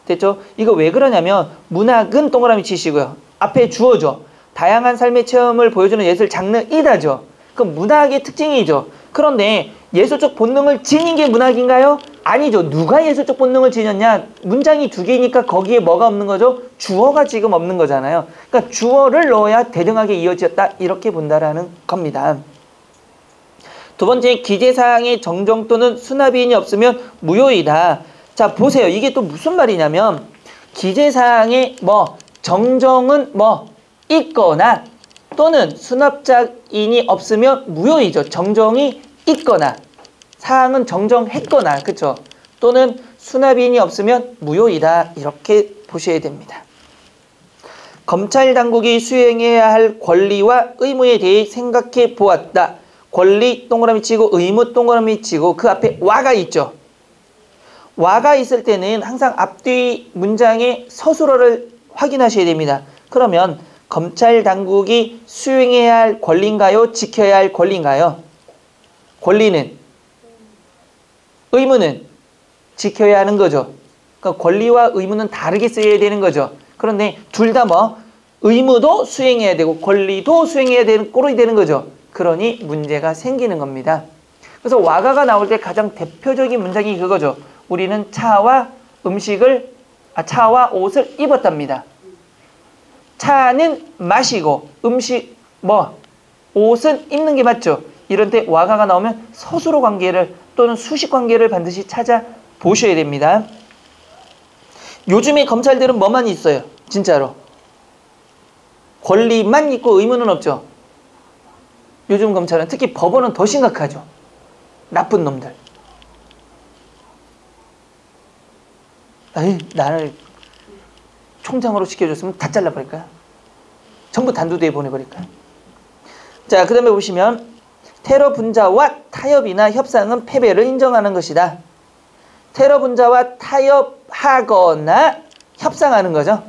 됐죠? 이거 왜 그러냐면 문학은 동그라미 치시고요. 앞에 주어죠. 다양한 삶의 체험을 보여주는 예술 장르이다죠. 그럼 문학의 특징이죠. 그런데 예술적 본능을 지닌 게 문학인가요? 아니죠. 누가 예술적 본능을 지녔냐? 문장이 2개니까 거기에 뭐가 없는 거죠? 주어가 지금 없는 거잖아요. 그러니까 주어를 넣어야 대등하게 이어졌다. 이렇게 본다라는 겁니다. 두 번째, 기재사항의 정정 또는 수납인이 없으면 무효이다. 자, 보세요. 이게 또 무슨 말이냐면 기재사항의 정정은 있거나 또는 수납자인이 없으면 무효이죠. 정정이 있거나 사항은 정정했거나 그렇죠. 또는 수납인이 없으면 무효이다. 이렇게 보셔야 됩니다. 검찰 당국이 수행해야 할 권리와 의무에 대해 생각해 보았다. 권리 동그라미 치고 의무 동그라미 치고 그 앞에 와가 있죠. 와가 있을 때는 항상 앞뒤 문장의 서술어를 확인하셔야 됩니다. 그러면 검찰 당국이 수행해야 할 권리인가요? 지켜야 할 권리인가요? 권리는? 의무는? 지켜야 하는 거죠. 그러니까 권리와 의무는 다르게 쓰여야 되는 거죠. 그런데 둘 다 의무도 수행해야 되고 권리도 수행해야 되는 꼴이 되는 거죠. 그러니 문제가 생기는 겁니다. 그래서 와가가 나올 때 가장 대표적인 문장이 그거죠. 우리는 차와 옷을 입었답니다. 차는 마시고 뭐 옷은 입는 게 맞죠. 이런 때 와가가 나오면 서술어 관계를 또는 수식 관계를 반드시 찾아보셔야 됩니다. 요즘에 검찰들은 뭐만 있어요? 진짜로. 권리만 있고 의무는 없죠. 요즘 검찰은 특히 법원은 더 심각하죠. 나쁜 놈들. 에이, 나를 총장으로 시켜줬으면 다 잘라버릴까요? 전부 단두대에 보내버릴까요? 자, 그 다음에 보시면 테러 분자와 타협이나 협상은 패배를 인정하는 것이다. 테러 분자와 타협하거나 협상하는 거죠.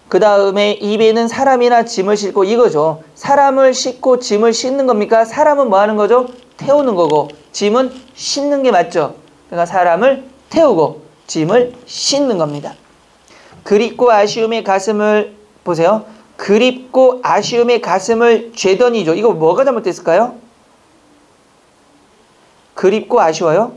그 다음에 2배는 사람이나 짐을 싣고 이거죠. 사람을 싣고 짐을 싣는 겁니까? 사람은 뭐 하는 거죠? 태우는 거고 짐은 싣는 게 맞죠. 그러니까 사람을 태우고 짐을 싣는 겁니다. 그립고 아쉬움의 가슴을 보세요. 그립고 아쉬움의 가슴을 죄더니죠. 이거 뭐가 잘못됐을까요? 그립고 아쉬워요?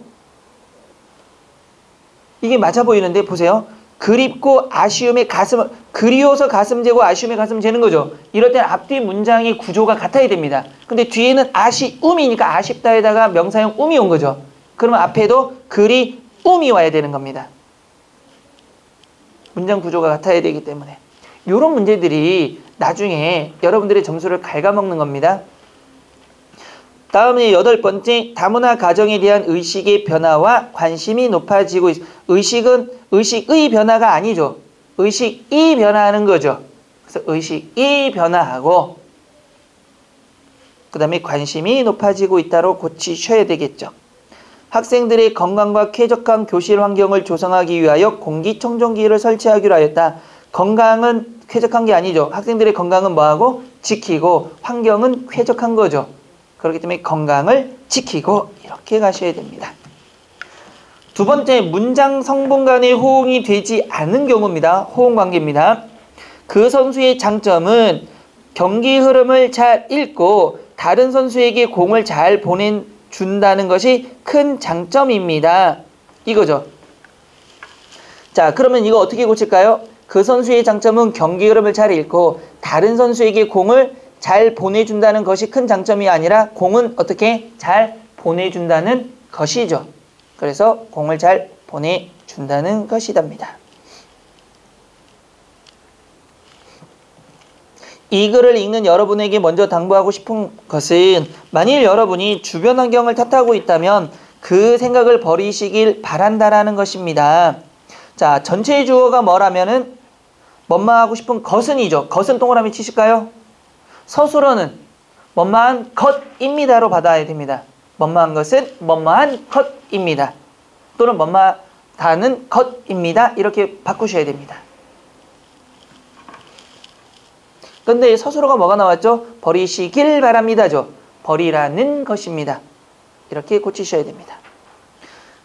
이게 맞아 보이는데 보세요. 그립고 아쉬움의 가슴을 그리워서 가슴 재고 아쉬움의 가슴 재는 거죠. 이럴 때는 앞뒤 문장의 구조가 같아야 됩니다. 근데 뒤에는 아쉬움이니까 아쉽다에다가 명사형 음이 온 거죠. 그러면 앞에도 그리움이 와야 되는 겁니다. 문장 구조가 같아야 되기 때문에 이런 문제들이 나중에 여러분들의 점수를 갉아먹는 겁니다. 다음에 8번째, 다문화 가정에 대한 의식의 변화와 관심이 높아지고 의식은 의식의 변화가 아니죠. 의식이 변화하는 거죠. 그래서 의식이 변화하고 그 다음에 관심이 높아지고 있다로 고치셔야 되겠죠. 학생들의 건강과 쾌적한 교실 환경을 조성하기 위하여 공기청정기를 설치하기로 하였다. 건강은 쾌적한 게 아니죠. 학생들의 건강은 뭐하고? 지키고 환경은 쾌적한 거죠. 그렇기 때문에 건강을 지키고 이렇게 가셔야 됩니다. 두 번째, 문장 성분 간의 호응이 되지 않은 경우입니다. 호응 관계입니다. 그 선수의 장점은 경기 흐름을 잘 읽고 다른 선수에게 공을 잘 보내준다는 것이 큰 장점입니다. 이거죠. 자, 그러면 이거 어떻게 고칠까요? 그 선수의 장점은 경기 흐름을 잘 읽고 다른 선수에게 공을 잘 보내준다는 것이 큰 장점이 아니라 공은 어떻게 잘 보내준다는 것이죠. 그래서 공을 잘 보내준다는 것이답니다. 이 글을 읽는 여러분에게 먼저 당부하고 싶은 것은 만일 여러분이 주변 환경을 탓하고 있다면 그 생각을 버리시길 바란다라는 것입니다. 자, 전체 주어가 뭐라면은 뭐뭐하고 싶은 것은이죠. 것은 동그라미 치실까요? 서술어는 뭐뭐한 것입니다로 받아야 됩니다. 뭐뭐한 것은 뭐뭐한 것입니다. 또는 뭐뭐하다는 것입니다. 이렇게 바꾸셔야 됩니다. 그런데 서술어가 뭐가 나왔죠? 버리시길 바랍니다죠. 버리라는 것입니다. 이렇게 고치셔야 됩니다.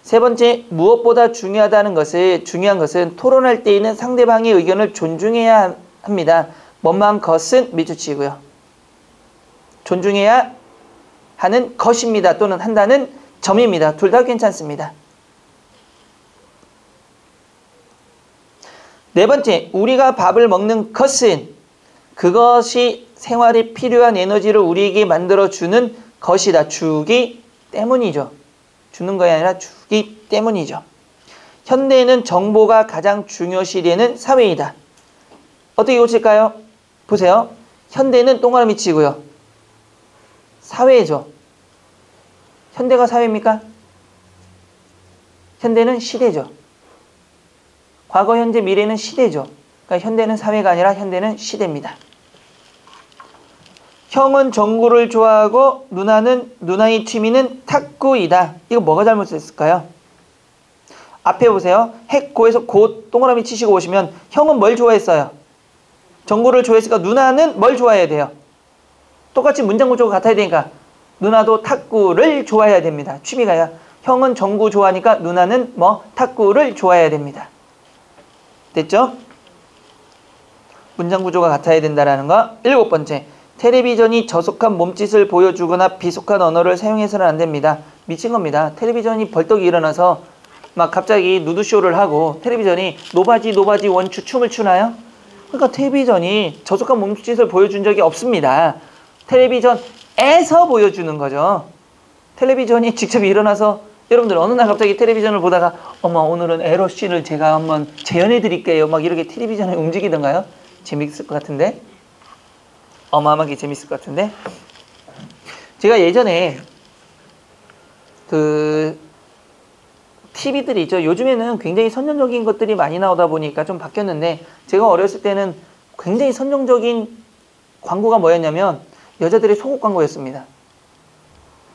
세 번째, 무엇보다 중요한 것은 토론할 때에는 상대방의 의견을 존중해야 합니다. 뭐뭐한 것은 밑줄 치고요. 존중해야 하는 것입니다. 또는 한다는 점입니다. 둘 다 괜찮습니다. 네 번째, 우리가 밥을 먹는 것은 그것이 생활에 필요한 에너지를 우리에게 만들어주는 것이다. 주기 때문이죠. 주는 것이 아니라 주기 때문이죠. 현대에는 정보가 가장 중요시되는 사회이다. 어떻게 고칠까요? 보세요. 현대는 동그라미 치고요. 사회죠. 현대가 사회입니까? 현대는 시대죠. 과거, 현재, 미래는 시대죠. 그러니까 현대는 사회가 아니라 현대는 시대입니다. 형은 정구를 좋아하고 누나의 취미는 탁구이다. 이거 뭐가 잘못됐을까요? 앞에 보세요. 핵고에서 고 동그라미 치시고 오시면 형은 뭘 좋아했어요? 정구를 좋아했으니까 누나는 뭘 좋아해야 돼요? 똑같이 문장 구조가 같아야 되니까 누나도 탁구를 좋아해야 됩니다. 취미가야. 형은 정구 좋아하니까 누나는 탁구를 좋아해야 됩니다. 됐죠? 문장 구조가 같아야 된다는 거. 7번째. 텔레비전이 저속한 몸짓을 보여주거나 비속한 언어를 사용해서는 안 됩니다. 미친 겁니다. 텔레비전이 벌떡 일어나서 막 갑자기 누드쇼를 하고 텔레비전이 노바지 원추 춤을 추나요? 그러니까 텔레비전이 저속한 몸짓을 보여준 적이 없습니다. 텔레비전에서 보여주는 거죠. 텔레비전이 직접 일어나서 여러분들 어느 날 갑자기 텔레비전을 보다가 어머 오늘은 에러씬을 제가 한번 재현해 드릴게요. 막 이렇게 텔레비전이 움직이던가요? 재밌을 것 같은데? 어마어마하게 재밌을 것 같은데? 제가 예전에 그 TV들이 있죠. 요즘에는 굉장히 선정적인 것들이 많이 나오다 보니까 좀 바뀌었는데 제가 어렸을 때는 굉장히 선정적인 광고가 뭐였냐면 여자들의 속옷 광고였습니다.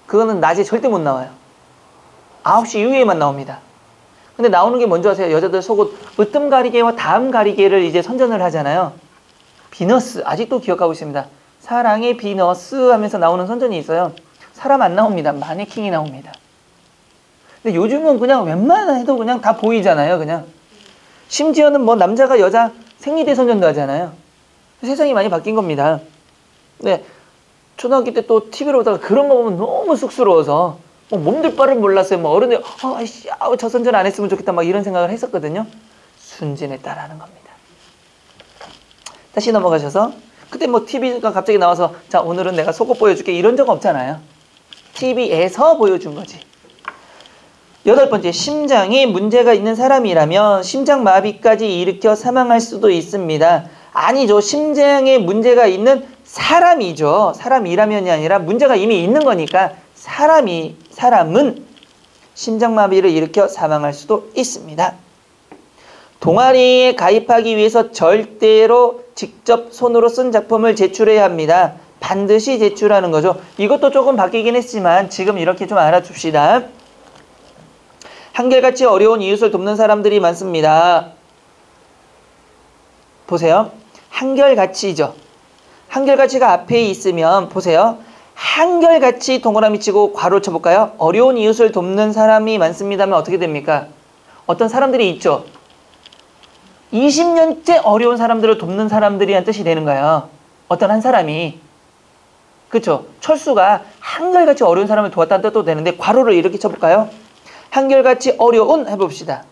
그거는 낮에 절대 못 나와요. 9시 이후에만 나옵니다. 근데 나오는 게 뭔지 아세요? 여자들 속옷 으뜸 가리개와 다음 가리개를 이제 선전을 하잖아요. 비너스 아직도 기억하고 있습니다. 사랑의 비너스 하면서 나오는 선전이 있어요. 사람 안 나옵니다. 마네킹이 나옵니다. 근데 요즘은 그냥 웬만해도 해도 그냥 다 보이잖아요. 그냥 심지어는 뭐 남자가 여자 생리대 선전도 하잖아요. 세상이 많이 바뀐 겁니다. 네, 초등학교 때 또 TV로 보다가 그런 거 보면 너무 쑥스러워서 뭐 몸둘 바를 몰랐어요. 뭐 어른들 아이씨 저 선전 안 했으면 좋겠다 막 이런 생각을 했었거든요. 순진에 따라하는 겁니다. 다시 넘어가셔서 그때 뭐 TV가 갑자기 나와서 자 오늘은 내가 속옷 보여줄게 이런 적 없잖아요. TV에서 보여준 거지. 8번째, 심장에 문제가 있는 사람이라면 심장마비까지 일으켜 사망할 수도 있습니다. 아니죠. 심장에 문제가 있는 사람이죠. 사람이라면이 아니라 문제가 이미 있는 거니까 사람은 심장마비를 일으켜 사망할 수도 있습니다. 동아리에 가입하기 위해서 절대로 직접 손으로 쓴 작품을 제출해야 합니다. 반드시 제출하는 거죠. 이것도 조금 바뀌긴 했지만 지금 이렇게 좀 알아둡시다. 한결같이 어려운 이웃을 돕는 사람들이 많습니다. 보세요. 한결같이죠. 한결같이가 앞에 있으면 보세요. 한결같이 동그라미 치고 괄호 쳐볼까요? 어려운 이웃을 돕는 사람이 많습니다 하면 어떻게 됩니까? 어떤 사람들이 있죠. 20년째 어려운 사람들을 돕는 사람들이란 뜻이 되는 거예요. 어떤 한 사람이. 그렇죠? 철수가 한결같이 어려운 사람을 도왔다는 뜻도 되는데 괄호를 이렇게 쳐볼까요? 한결같이 어려운 해봅시다.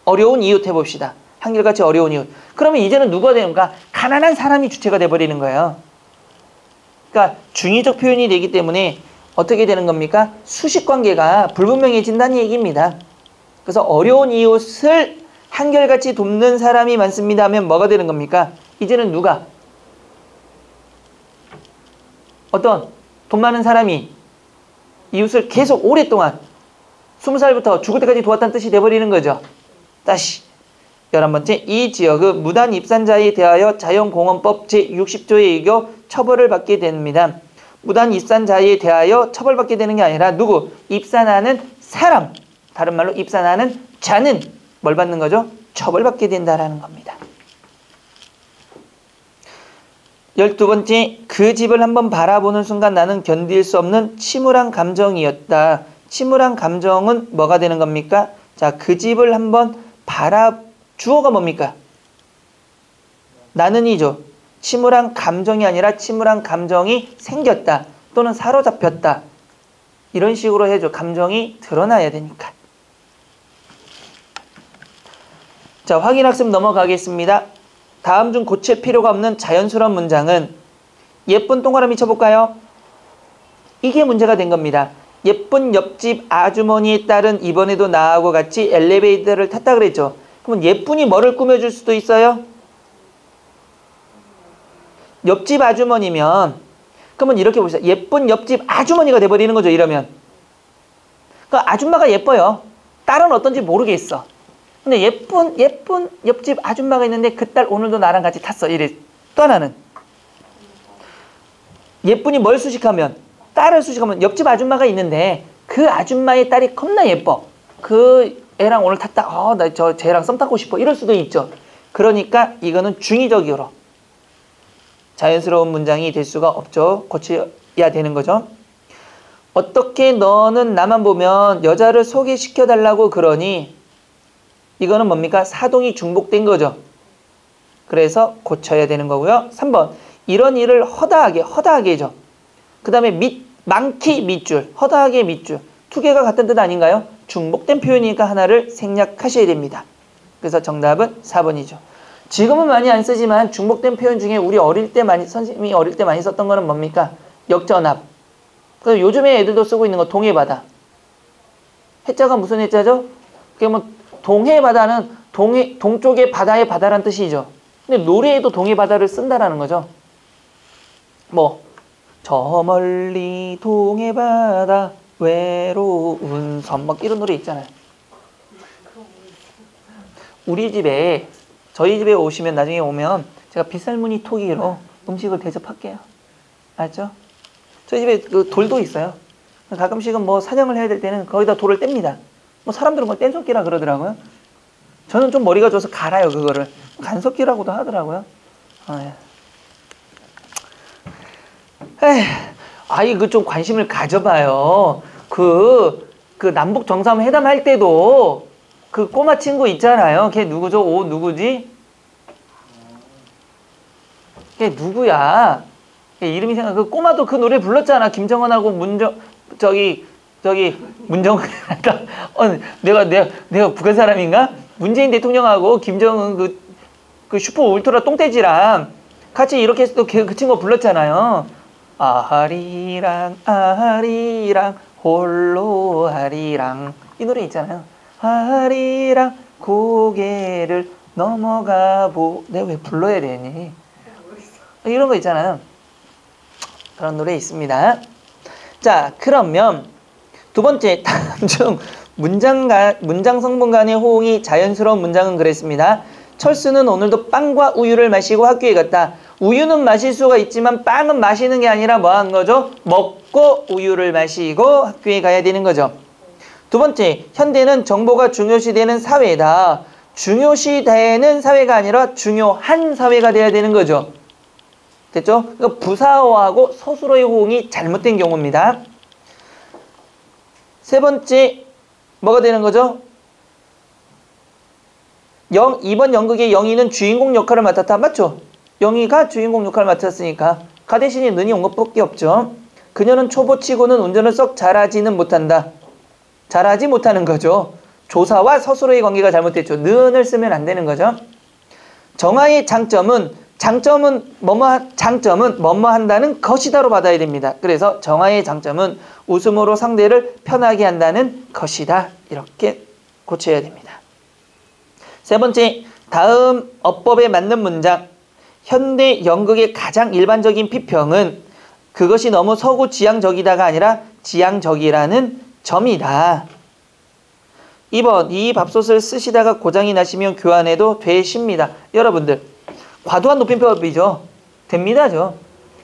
어려운 이웃 해봅시다. 한결같이 어려운 이웃. 그러면 이제는 누가 되는가? 가난한 사람이 주체가 돼버리는 거예요. 그러니까 중의적 표현이 되기 때문에 어떻게 되는 겁니까? 수식관계가 불분명해진다는 얘기입니다. 그래서 어려운 이웃을 한결같이 돕는 사람이 많습니다 하면 뭐가 되는 겁니까? 이제는 누가? 어떤 돈 많은 사람이 이웃을 계속 오랫동안 20살부터 죽을 때까지 도왔다는 뜻이 돼버리는 거죠. 다시 11번째, 이 지역은 무단 입산자에 대하여 자연공원법 제60조에 의거 처벌을 받게 됩니다. 무단 입산자에 대하여 처벌받게 되는 게 아니라 누구? 입산하는 사람. 다른 말로 입산하는 자는 뭘 받는 거죠? 처벌받게 된다라는 겁니다. 12번째, 그 집을 한번 바라보는 순간 나는 견딜 수 없는 침울한 감정이었다. 침울한 감정은 뭐가 되는 겁니까? 자, 그 집을 한번 주어가 뭡니까? 나는이죠. 침울한 감정이 아니라 침울한 감정이 생겼다. 또는 사로잡혔다. 이런 식으로 해줘. 감정이 드러나야 되니까. 자, 확인학습 넘어가겠습니다. 다음 중 고칠 필요가 없는 자연스러운 문장은 예쁜 동그라미 쳐볼까요? 이게 문제가 된 겁니다. 예쁜 옆집 아주머니의 딸은 이번에도 나하고 같이 엘리베이터를 탔다 그랬죠. 그러면 예쁜이 뭐를 꾸며줄 수도 있어요? 옆집 아주머니면 그러면 이렇게 보시죠. 예쁜 옆집 아주머니가 돼버리는 거죠. 이러면. 그러니까 아줌마가 예뻐요. 딸은 어떤지 모르겠어. 근데 예쁜 옆집 아줌마가 있는데 그 딸 오늘도 나랑 같이 탔어. 이래. 또 하나는 예쁜이 뭘 수식하면 딸을 수식하면 옆집 아줌마가 있는데 그 아줌마의 딸이 겁나 예뻐. 그 애랑 오늘 탔다. 나 쟤랑 썸 타고 싶어. 이럴 수도 있죠. 그러니까 이거는 중의적으로 자연스러운 문장이 될 수가 없죠. 고쳐야 되는 거죠. 어떻게 너는 나만 보면 여자를 소개시켜달라고 그러니 이거는 뭡니까? 사동이 중복된 거죠. 그래서 고쳐야 되는 거고요. 3번 이런 일을 허다하게죠. 그 다음에 많기 밑줄, 허다하게 밑줄. 두 개가 같은 뜻 아닌가요? 중복된 표현이니까 하나를 생략하셔야 됩니다. 그래서 정답은 4번이죠. 지금은 많이 안 쓰지만 중복된 표현 중에 우리 어릴 때 많이 선생님이 어릴 때 많이 썼던 거는 뭡니까? 역전압. 그래서 요즘에 애들도 쓰고 있는 거 동해바다. 해자가 무슨 해자죠? 그게 뭐 동해바다는 동쪽의 바다의 바다란 뜻이죠. 근데 노래에도 동해바다를 쓴다라는 거죠. 뭐 저 멀리 동해바다 외로운 섬 막 이런 노래 있잖아요. 우리 집에 저희 집에 오시면 나중에 오면 제가 빗살무늬 토기로 음식을 대접할게요. 알죠? 저희 집에 그 돌도 있어요. 가끔씩은 뭐 사냥을 해야 될 때는 거기다 돌을 뗍니다. 뭐 사람들은 뭐 뗀석기라 그러더라고요. 저는 좀 머리가 좋아서 갈아요, 그거를. 간석기라고도 하더라고요. 아이, 그 좀 관심을 가져봐요. 그 남북 정상회담 할 때도 그 꼬마 친구 있잖아요. 걔 누구죠? 오, 누구지? 걔 누구야? 걔 이름이 생각. 그 꼬마도 그 노래 불렀잖아. 김정은하고 문정은. 내가 북한 사람인가? 문재인 대통령하고 김정은 그 슈퍼 울트라 똥돼지랑 같이 이렇게 해서 또 그 친구가 불렀잖아요. 아리랑 아리랑 홀로 아리랑 이 노래 있잖아요. 아리랑 고개를 넘어가 내가 왜 불러야 되니? 이런 거 있잖아요. 그런 노래 있습니다. 자, 그러면 두 번째 다음 중 문장 성분 간의 호응이 자연스러운 문장은 그랬습니다. 철수는 오늘도 빵과 우유를 마시고 학교에 갔다. 우유는 마실 수가 있지만 빵은 마시는 게 아니라 뭐 한 거죠? 먹고 우유를 마시고 학교에 가야 되는 거죠. 두 번째, 현대는 정보가 중요시되는 사회다. 중요시되는 사회가 아니라 중요한 사회가 돼야 되는 거죠. 됐죠? 그러니까 부사어하고 서술어의 호응이 잘못된 경우입니다. 세 번째, 뭐가 되는 거죠? 2번 연극의 영희는 주인공 역할을 맡았다. 맞죠? 영희가 주인공 역할을 맡았으니까 가 대신에 는이 온 것밖에 없죠. 그녀는 초보치고는 운전을 썩 잘하지는 못한다. 잘하지 못하는 거죠. 조사와 서술어의 관계가 잘못됐죠. 는을 쓰면 안 되는 거죠. 정화의 장점은 뭐뭐 한다는 것이다로 받아야 됩니다. 그래서 정화의 장점은 웃음으로 상대를 편하게 한다는 것이다. 이렇게 고쳐야 됩니다. 세 번째, 다음 어법에 맞는 문장. 현대 연극의 가장 일반적인批評은 그것이 너무 서구 지향적이다가 아니라 지향적이라는 점이다. 2번, 이 밥솥을 쓰시다가 고장이 나시면 교환해도 되십니다. 여러분들, 과도한 높임법이죠. 됩니다죠.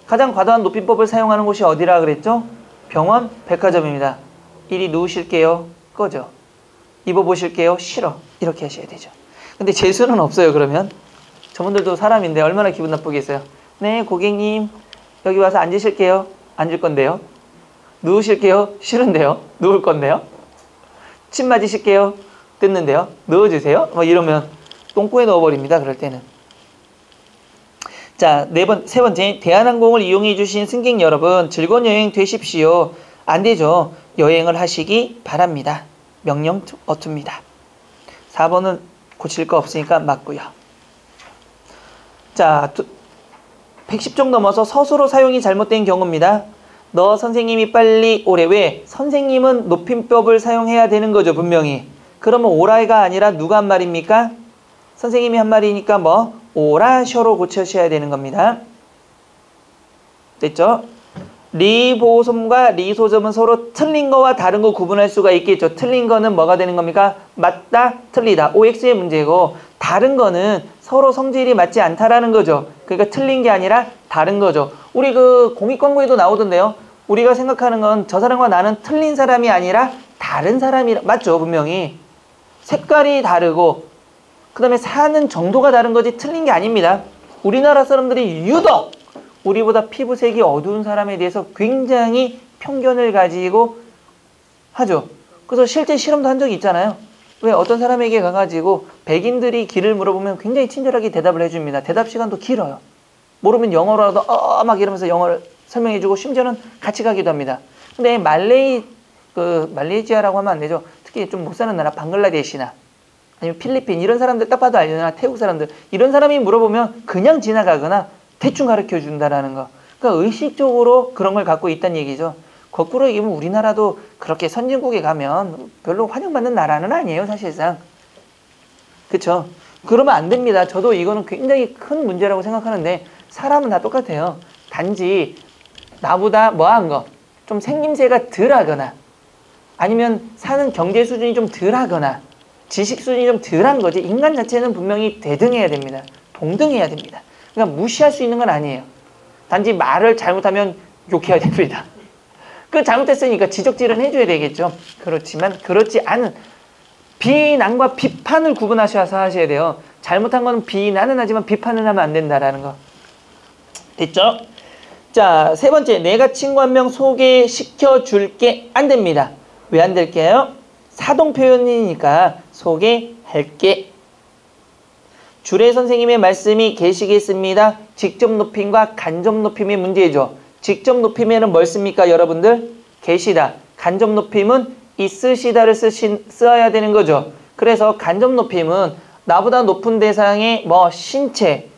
가장 과도한 높임법을 사용하는 곳이 어디라 그랬죠? 병원, 백화점입니다. 이리 누우실게요. 꺼져. 입어보실게요. 싫어. 이렇게 하셔야 되죠. 근데 재수는 없어요. 그러면 저분들도 사람인데 얼마나 기분 나쁘겠어요. 네, 고객님 여기 와서 앉으실게요. 앉을 건데요. 누우실게요. 싫은데요. 누울 건데요. 침 맞으실게요. 뜯는데요. 넣어주세요. 뭐 이러면 똥꼬에 넣어버립니다. 그럴 때는. 자, 세 번째, 대한항공을 이용해 주신 승객 여러분, 즐거운 여행 되십시오. 안 되죠. 여행을 하시기 바랍니다. 명령 어투입니다. 4번은 고칠 거 없으니까 맞고요. 자, 110쪽 넘어서 서술어 사용이 잘못된 경우입니다. 너 선생님이 빨리 오래. 왜? 선생님은 높임법을 사용해야 되는 거죠. 분명히. 그러면 오라가 아니라 누가 한 말입니까? 선생님이 한 말이니까 뭐? 오라셔로 고쳐셔야 되는 겁니다. 됐죠? 리보솜과 리소점은 서로 틀린 거와 다른 거 구분할 수가 있겠죠. 틀린 거는 뭐가 되는 겁니까? 맞다, 틀리다. OX의 문제고, 다른 거는 서로 성질이 맞지 않다라는 거죠. 그러니까 틀린 게 아니라 다른 거죠. 우리 그 공익 광고에도 나오던데요. 우리가 생각하는 건 저 사람과 나는 틀린 사람이 아니라 다른 사람이라. 맞죠? 분명히. 색깔이 다르고 그 다음에 사는 정도가 다른 거지 틀린 게 아닙니다. 우리나라 사람들이 유독 우리보다 피부색이 어두운 사람에 대해서 굉장히 편견을 가지고 하죠. 그래서 실제 실험도 한 적이 있잖아요. 왜? 어떤 사람에게 가가지고 백인들이 길을 물어보면 굉장히 친절하게 대답을 해줍니다. 대답 시간도 길어요. 모르면 영어로라도 막 이러면서 영어를 설명해주고 심지어는 같이 가기도 합니다. 근데 말레이시아라고 하면 안 되죠. 특히 좀 못 사는 나라 방글라데시나 아니면 필리핀 이런 사람들 딱 봐도 알잖아. 태국 사람들 이런 사람이 물어보면 그냥 지나가거나 대충 가르쳐 준다라는 거. 그러니까 의식적으로 그런 걸 갖고 있다는 얘기죠. 거꾸로 얘기하면 우리나라도 그렇게 선진국에 가면 별로 환영받는 나라는 아니에요, 사실상. 그쵸? 그러면 안 됩니다. 저도 이거는 굉장히 큰 문제라고 생각하는데 사람은 다 똑같아요. 단지 나보다 뭐한 거, 좀 생김새가 덜하거나 아니면 사는 경제 수준이 좀 덜하거나 지식 수준이 좀 덜한 거지 인간 자체는 분명히 대등해야 됩니다. 동등해야 됩니다. 그러니까 무시할 수 있는 건 아니에요. 단지 말을 잘못하면 욕해야 됩니다. 그 잘못했으니까 지적질은 해줘야 되겠죠. 그렇지만 그렇지 않은 비난과 비판을 구분하셔서 하셔야 돼요. 잘못한 거는 비난은 하지만 비판은 하면 안 된다라는 거. 됐죠? 자, 세 번째. 내가 친구 한 명 소개시켜 줄게. 안 됩니다. 왜 안 될게요? 사동 표현이니까 소개할게. 주례 선생님의 말씀이 계시겠습니다. 직접 높임과 간접 높임의 문제죠. 직접 높임에는 뭘 씁니까, 여러분들? 계시다. 간접 높임은 있으시다를 써야 되는 거죠. 그래서 간접 높임은 나보다 높은 대상의 뭐 신체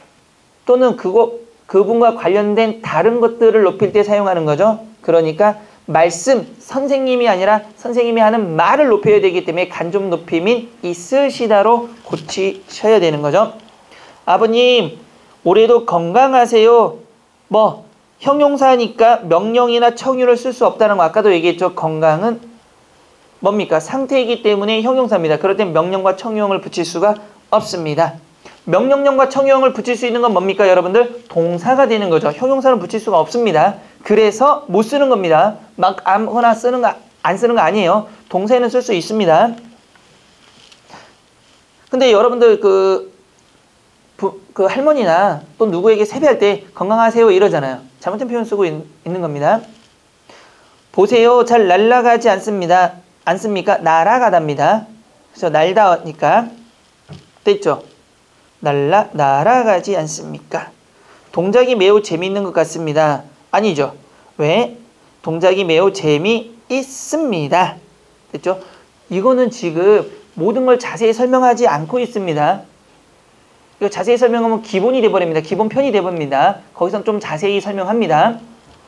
또는 그분과 관련된 다른 것들을 높일 때 사용하는 거죠. 그러니까 말씀, 선생님이 아니라 선생님이 하는 말을 높여야 되기 때문에 간접 높임인 있으시다로 고치셔야 되는 거죠. 아버님, 올해도 건강하세요. 뭐 형용사니까 명령이나 청유를 쓸 수 없다는 거 아까도 얘기했죠. 건강은 뭡니까? 상태이기 때문에 형용사입니다. 그럴 땐 명령과 청유형을 붙일 수가 없습니다. 명령형과 청유형을 붙일 수 있는 건 뭡니까, 여러분들? 동사가 되는 거죠. 형용사는 붙일 수가 없습니다. 그래서 못 쓰는 겁니다. 막 아무거나 쓰는 거, 안 쓰는 거 아니에요. 동사에는 쓸 수 있습니다. 근데 여러분들 그 할머니나 또 누구에게 세배할 때 건강하세요 이러잖아요. 잘못된 표현 쓰고 있는 겁니다. 보세요. 잘 날아가지 않습니까? 날아가답니다. 그래서 날다니까 됐죠? 날아가지 않습니까? 동작이 매우 재미있는 것 같습니다. 아니죠. 왜? 동작이 매우 재미있습니다. 됐죠? 이거는 지금 모든 걸 자세히 설명하지 않고 있습니다. 이거 자세히 설명하면 기본이 돼버립니다. 기본 편이 돼버립니다. 거기선 좀 자세히 설명합니다.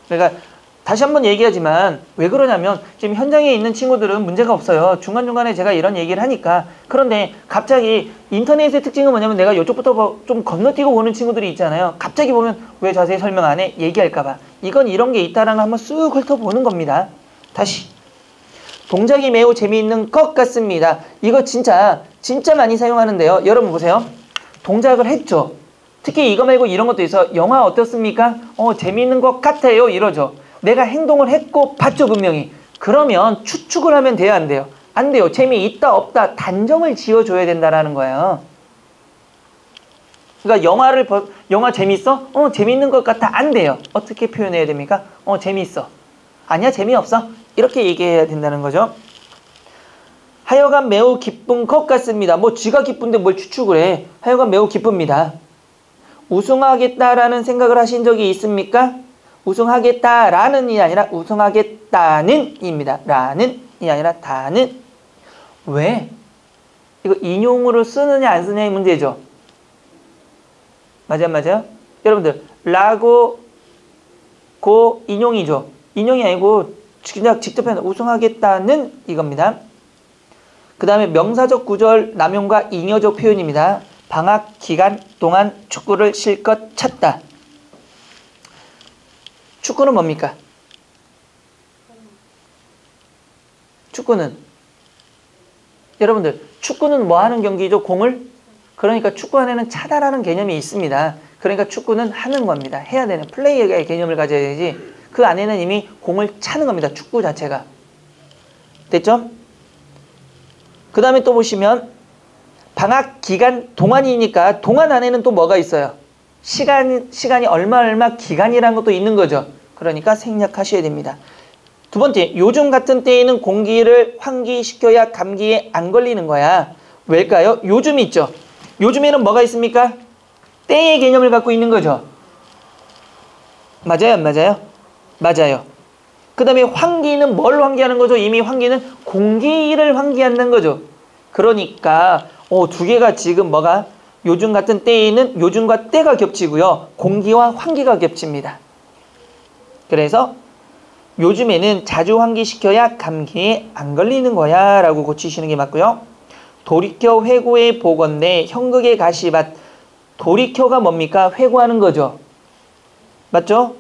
그러니까 다시 한번 얘기하지만 왜 그러냐면 지금 현장에 있는 친구들은 문제가 없어요. 중간중간에 제가 이런 얘기를 하니까. 그런데 갑자기 인터넷의 특징은 뭐냐면 내가 이쪽부터 좀 건너뛰고 보는 친구들이 있잖아요. 갑자기 보면 왜 자세히 설명 안 해? 얘기할까 봐. 이건 이런 게 있다라는 걸 한번 쑥 훑어보는 겁니다. 다시. 동작이 매우 재미있는 것 같습니다. 이거 진짜 많이 사용하는데요. 여러분 보세요. 동작을 했죠. 특히 이거 말고 이런 것도 있어. 영화 어떻습니까? 재미있는 것 같아요. 이러죠. 내가 행동을 했고 봤죠, 분명히. 그러면 추측을 하면 돼요, 안 돼요? 안 돼요. 재미있다, 없다, 단정을 지어줘야 된다라는 거예요. 그러니까 영화 재밌어? 재밌는 것 같아. 안 돼요. 어떻게 표현해야 됩니까? 재밌어. 아니야, 재미없어. 이렇게 얘기해야 된다는 거죠. 하여간 매우 기쁜 것 같습니다. 뭐 쥐가 기쁜데 뭘 추측을 해. 하여간 매우 기쁩니다. 우승하겠다라는 생각을 하신 적이 있습니까? 우승하겠다라는이 아니라 우승하겠다는입니다. 라는이 아니라 다는. 왜? 이거 인용으로 쓰느냐 안 쓰느냐의 문제죠. 맞아요? 여러분들 라고 고 인용이죠. 인용이 아니고 그냥 직접 해서 우승하겠다는 이겁니다. 그 다음에 명사적 구절 남용과 잉여적 표현입니다. 방학 기간 동안 축구를 실컷 찼다. 축구는 뭡니까? 축구는 여러분들 축구는 뭐 하는 경기죠? 공을? 그러니까 축구 안에는 차다라는 개념이 있습니다. 그러니까 축구는 하는 겁니다. 해야 되는 플레이의 개념을 가져야 되지. 그 안에는 이미 공을 차는 겁니다. 축구 자체가. 됐죠? 그 다음에 또 보시면 방학 기간 동안이니까 동안 안에는 또 뭐가 있어요? 시간이 얼마 기간이라는 것도 있는 거죠. 그러니까 생략하셔야 됩니다. 두 번째, 요즘 같은 때에는 공기를 환기시켜야 감기에 안 걸리는 거야. 왜일까요? 요즘 있죠. 요즘에는 뭐가 있습니까? 때의 개념을 갖고 있는 거죠. 맞아요? 안 맞아요? 맞아요. 그 다음에 환기는 뭘 환기하는 거죠? 이미 환기는 공기를 환기한다는 거죠. 그러니까 두 개가 지금 뭐가? 요즘 같은 때에는 요즘과 때가 겹치고요. 공기와 환기가 겹칩니다. 그래서 요즘에는 자주 환기시켜야 감기에 안 걸리는 거야 라고 고치시는 게 맞고요. 돌이켜 회고에 보건대 형극의 가시밭. 돌이켜가 뭡니까? 회고하는 거죠. 맞죠?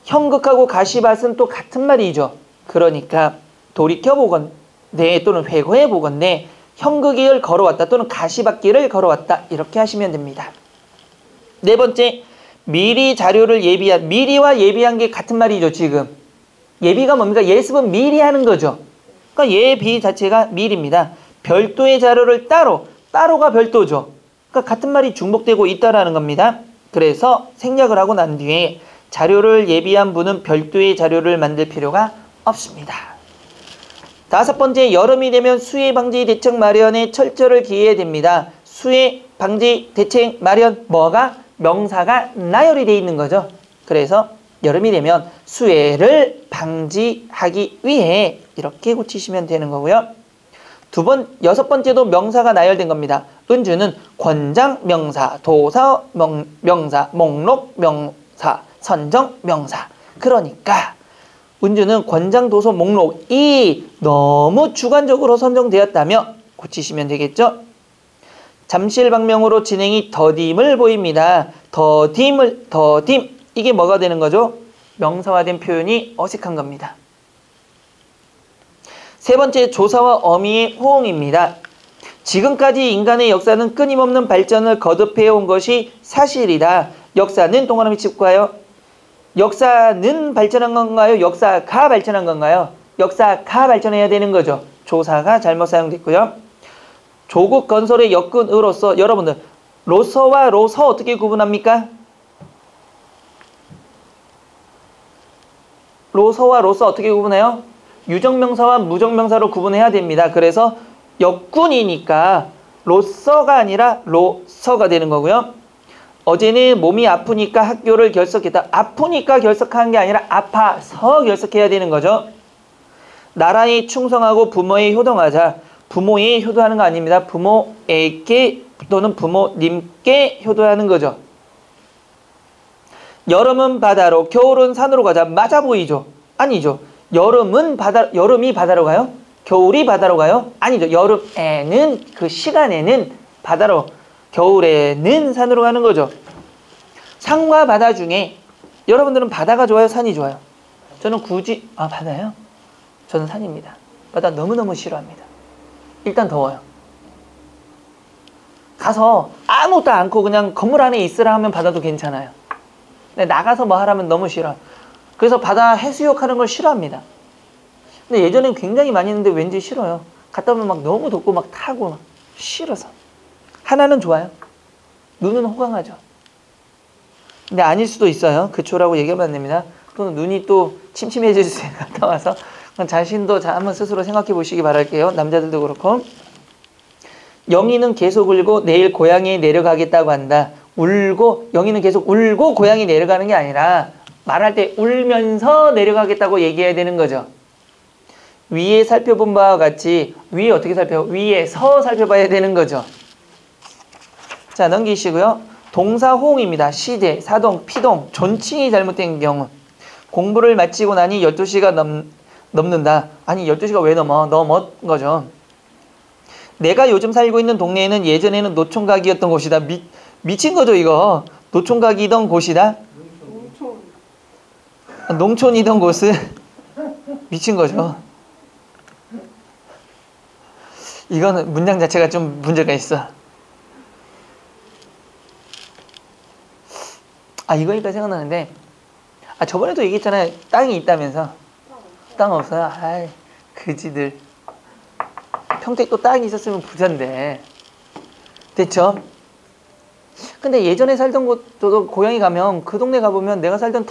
형극하고 가시밭은 또 같은 말이죠. 그러니까 돌이켜 보건대 또는 회고해 보건대 형극을 걸어왔다 또는 가시밭길을 걸어왔다 이렇게 하시면 됩니다. 네 번째, 미리 자료를 예비한. 미리와 예비한 게 같은 말이죠. 지금 예비가 뭡니까? 예습은 미리 하는 거죠. 그러니까 예비 자체가 미리입니다. 별도의 자료를 따로가 별도죠. 그러니까 같은 말이 중복되고 있다라는 겁니다. 그래서 생략을 하고 난 뒤에 자료를 예비한 분은 별도의 자료를 만들 필요가 없습니다. 다섯 번째, 여름이 되면 수해 방지 대책 마련에 철저를 기해야 됩니다. 수해 방지 대책 마련 뭐가? 명사가 나열이 돼 있는 거죠. 그래서 여름이 되면 수해를 방지하기 위해 이렇게 고치시면 되는 거고요. 여섯 번째도 명사가 나열된 겁니다. 은주는 권장 명사, 도서 명사, 목록 명사, 선정 명사. 그러니까 은주는 권장, 도서, 목록이 너무 주관적으로 선정되었다며 고치시면 되겠죠. 잠실방명으로 진행이 더딤을 보입니다. 더딤 이게 뭐가 되는 거죠? 명사화된 표현이 어색한 겁니다. 세 번째, 조사와 어미의 호응입니다. 지금까지 인간의 역사는 끊임없는 발전을 거듭해온 것이 사실이다. 역사는 동그라미 칩고요. 역사는 발전한 건가요? 역사가 발전한 건가요? 역사가 발전해야 되는 거죠. 조사가 잘못 사용됐고요. 조국 건설의 역군으로서 여러분들 로서와 로서 어떻게 구분합니까? 로서와 로서 어떻게 구분해요? 유정명사와 무정명사로 구분해야 됩니다. 그래서 역군이니까 로서가 아니라 로서가 되는 거고요. 어제는 몸이 아프니까 학교를 결석했다. 아프니까 결석한 게 아니라 아파서 결석해야 되는 거죠. 나라에 충성하고 부모에 효동하자. 부모에 효도하는 거 아닙니다. 부모에게 또는 부모님께 효도하는 거죠. 여름은 바다로, 겨울은 산으로 가자. 맞아 보이죠? 아니죠. 여름이 바다로 가요? 겨울이 바다로 가요? 아니죠. 여름에는 그 시간에는 바다로, 겨울에는 산으로 가는 거죠. 산과 바다 중에 여러분들은 바다가 좋아요? 산이 좋아요? 저는 바다요? 저는 산입니다. 바다 너무너무 싫어합니다. 일단 더워요. 가서 아무것도 않고 그냥 건물 안에 있으라 하면 바다도 괜찮아요. 근데 나가서 뭐 하라면 너무 싫어요. 그래서 바다 해수욕하는 걸 싫어합니다. 근데 예전엔 굉장히 많이 했는데 왠지 싫어요. 갔다 오면 막 너무 덥고 막 타고 막 싫어서. 하나는 좋아요. 눈은 호강하죠. 근데 아닐 수도 있어요. 그초라고 얘기하면 안 됩니다. 또는 눈이 또 침침해질 수 있어요. 갔다 와서. 자신도 한번 스스로 생각해 보시기 바랄게요. 남자들도 그렇고. 영희는 계속 울고 내일 고향에 내려가겠다고 한다. 영희는 계속 울고 고향에 내려가는 게 아니라 말할 때 울면서 내려가겠다고 얘기해야 되는 거죠. 위에 살펴본 바와 같이 위에 어떻게 위에서 살펴봐야 되는 거죠. 자, 넘기시고요. 동사 호응입니다. 시대, 사동, 피동, 존칭이 잘못된 경우. 공부를 마치고 나니 12시가 넘는다. 아니 12시가 왜 넘은 거죠. 내가 요즘 살고 있는 동네에는 예전에는 노총각이었던 곳이다. 미친 거죠 이거. 노총각이던 곳이다. 농촌이던 곳은 미친 거죠. 이거는 문장 자체가 좀 문제가 있어. 이거니까 생각나는데 저번에도 얘기했잖아요. 땅이 있다면서. 땅 없어요? 그지들. 평택 또 땅이 있었으면 부자인데. 됐죠? 근데 예전에 살던 곳, 저도 고향에 가면 그 동네 가보면 내가 살던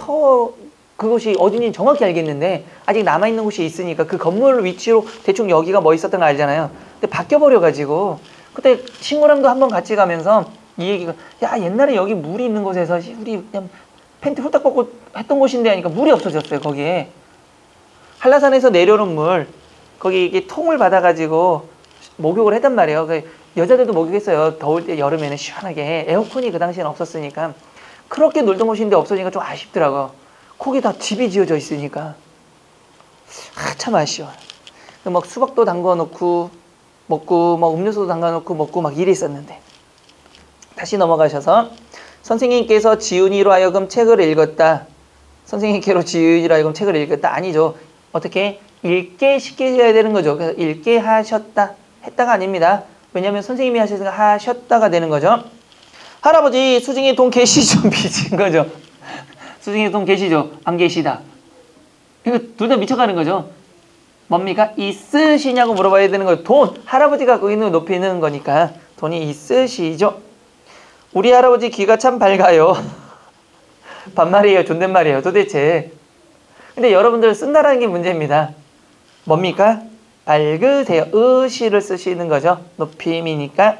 그곳이 어딘지 정확히 알겠는데 아직 남아있는 곳이 있으니까 그 건물 위치로 대충 여기가 뭐 있었던 거 알잖아요. 근데 바뀌어버려가지고 그때 친구랑도 한번 같이 가면서 이 얘기가 야 옛날에 여기 물이 있는 곳에서 우리 그냥 팬티 홀딱 벗고 했던 곳인데 하니까 물이 없어졌어요. 거기에 한라산에서 내려오는 물 거기 이게 통을 받아가지고 목욕을 했단 말이에요. 여자들도 먹이겠어요. 더울 때 여름에는 시원하게. 에어컨이 그 당시에는 없었으니까. 그렇게 놀던 곳인데 없어지니까 좀 아쉽더라고. 거기다 집이 지어져 있으니까. 참 아쉬워. 막 수박도 담궈 놓고 먹고 막 음료수도 담가 놓고 먹고 막 일이 있었는데. 다시 넘어가셔서 선생님께서 지훈이로 하여금 책을 읽었다. 선생님께로 지훈이로 하여금 책을 읽었다. 아니죠. 어떻게? 읽게 시키셔야 되는 거죠. 그래서 읽게 하셨다. 했다가 아닙니다. 왜냐하면 선생님이 하셨으니까 하셨다가 되는 거죠. 할아버지 수중에 돈 계시죠? 미친 거죠. 수중에 돈 계시죠? 안 계시다. 이거 둘 다 미쳐가는 거죠. 뭡니까? 있으시냐고 물어봐야 되는 거예요. 돈. 할아버지가 갖고 있는 높이는 거니까 돈이 있으시죠? 우리 할아버지 귀가 참 밝아요. 반말이에요? 존댓말이에요? 도대체. 근데 여러분들 쓴다라는 게 문제입니다. 뭡니까? 밝으세요. 의시를 쓰시는 거죠. 높임이니까.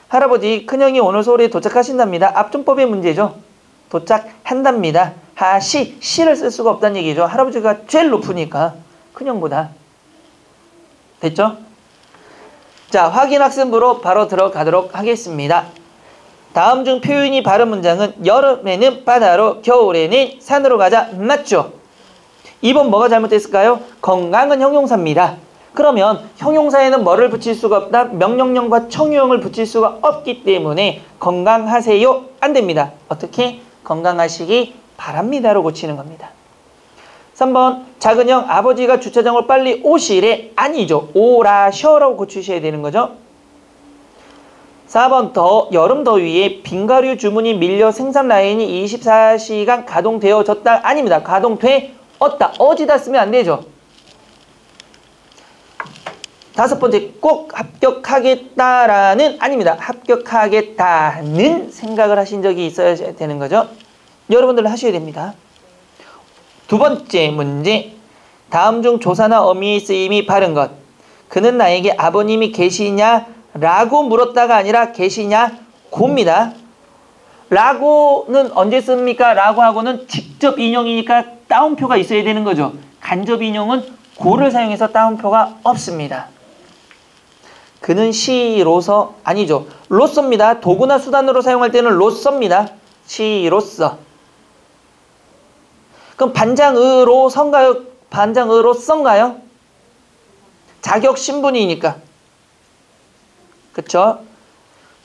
할아버지 큰형이 오늘 서울에 도착하신답니다. 앞존법의 문제죠. 도착한답니다. 시를 쓸 수가 없다는 얘기죠. 할아버지가 제일 높으니까 큰형보다. 됐죠? 자, 확인학습으로 바로 들어가도록 하겠습니다. 다음 중 표현이 바른 문장은 여름에는 바다로, 겨울에는 산으로 가자. 맞죠? 2번 뭐가 잘못됐을까요? 건강은 형용사입니다. 그러면 형용사에는 뭐를 붙일 수가 없다? 명령형과 청유형을 붙일 수가 없기 때문에 건강하세요. 안 됩니다. 어떻게? 건강하시기 바랍니다로 고치는 겁니다. 3번 작은 형 아버지가 주차장으로 빨리 오시래. 아니죠. 오라셔라고 고치셔야 되는 거죠. 4번 여름 더위에 빙가류 주문이 밀려 생산 라인이 24시간 가동되어졌다. 아닙니다. 가동되었다. 어지다 쓰면 안 되죠. 5번째 꼭 합격하겠다라는 아닙니다. 합격하겠다는 생각을 하신 적이 있어야 되는 거죠. 여러분들 하셔야 됩니다. 2번째 문제. 다음 중 조사나 어미의 쓰임이 바른 것. 그는 나에게 아버님이 계시냐라고 물었다가 아니라 계시냐고입니다. 라고는 언제 씁니까? 라고 하고는 직접 인용이니까 따옴표가 있어야 되는 거죠. 간접 인용은 고를 사용해서 따옴표가 없습니다. 그는 시로서 아니죠. 로서입니다. 도구나 수단으로 사용할 때는 로서입니다. 시로서. 그럼 반장으로 선가요? 반장으로 썬가요? 자격 신분이니까. 그쵸?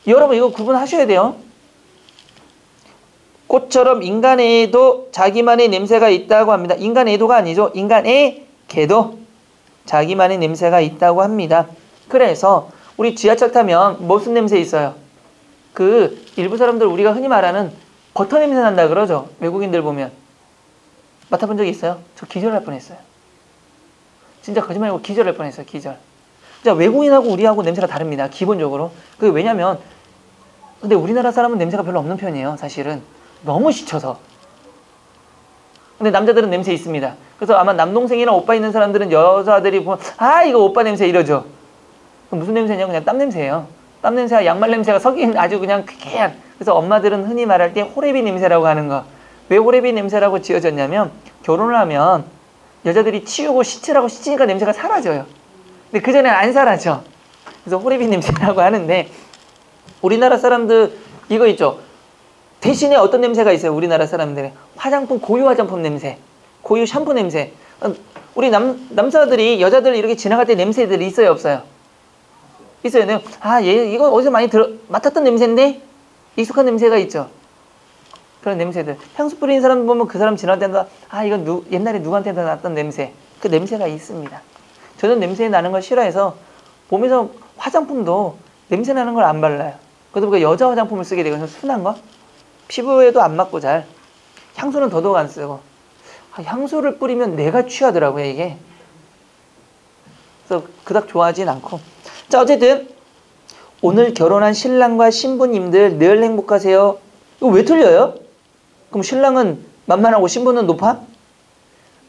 여러분 이거 구분하셔야 돼요. 꽃처럼 인간에도 자기만의 냄새가 있다고 합니다. 인간에도가 아니죠. 인간에게도 자기만의 냄새가 있다고 합니다. 그래서 우리 지하철 타면 무슨 냄새 있어요? 그 일부 사람들 우리가 흔히 말하는 버터 냄새 난다 그러죠. 외국인들 보면. 맡아본 적이 있어요? 저 기절할 뻔했어요. 진짜 거짓말이고 기절할 뻔했어요. 기절. 진짜 외국인하고 우리하고 냄새가 다릅니다. 기본적으로. 그게 왜냐면 근데 우리나라 사람은 냄새가 별로 없는 편이에요. 사실은. 너무 시쳐서. 근데 남자들은 냄새 있습니다. 그래서 아마 남동생이나 오빠 있는 사람들은 여자들이 보면 이거 오빠 냄새 이러죠. 무슨 냄새냐? 그냥 땀 냄새예요. 땀 냄새와 양말 냄새가 섞인 아주 그냥 쾌쾌한. 그래서 엄마들은 흔히 말할 때 호레비 냄새라고 하는 거. 왜 호레비 냄새라고 지어졌냐면 결혼을 하면 여자들이 치우고 씻으라고 씻으니까 냄새가 사라져요. 근데 그전에는 안 사라져. 그래서 호레비 냄새라고 하는데 우리나라 사람들 이거 있죠. 대신에 어떤 냄새가 있어요. 우리나라 사람들의 화장품, 고유 화장품 냄새, 고유 샴푸 냄새. 우리 남자들이 여자들 이렇게 지나갈 때 냄새들이 있어요, 없어요? 있어요. 얘 이거 어디서 많이 맡았던 냄새인데 익숙한 냄새가 있죠. 그런 냄새들. 향수 뿌리는 사람 보면 그 사람 지날 때마다 이건 옛날에 누구한테 났던 냄새. 그 냄새가 있습니다. 저는 냄새 나는 걸 싫어해서 몸에서 화장품도 냄새 나는 걸 안 발라요. 그러다 보니까 여자 화장품을 쓰게 되거든요. 순한 거. 피부에도 안 맞고 잘. 향수는 더더욱 안 쓰고. 향수를 뿌리면 내가 취하더라고요, 이게. 그래서 그닥 좋아하진 않고. 자, 어쨌든 오늘 결혼한 신랑과 신부님들 늘 행복하세요. 이거 왜 틀려요? 그럼 신랑은 만만하고 신부는 높아?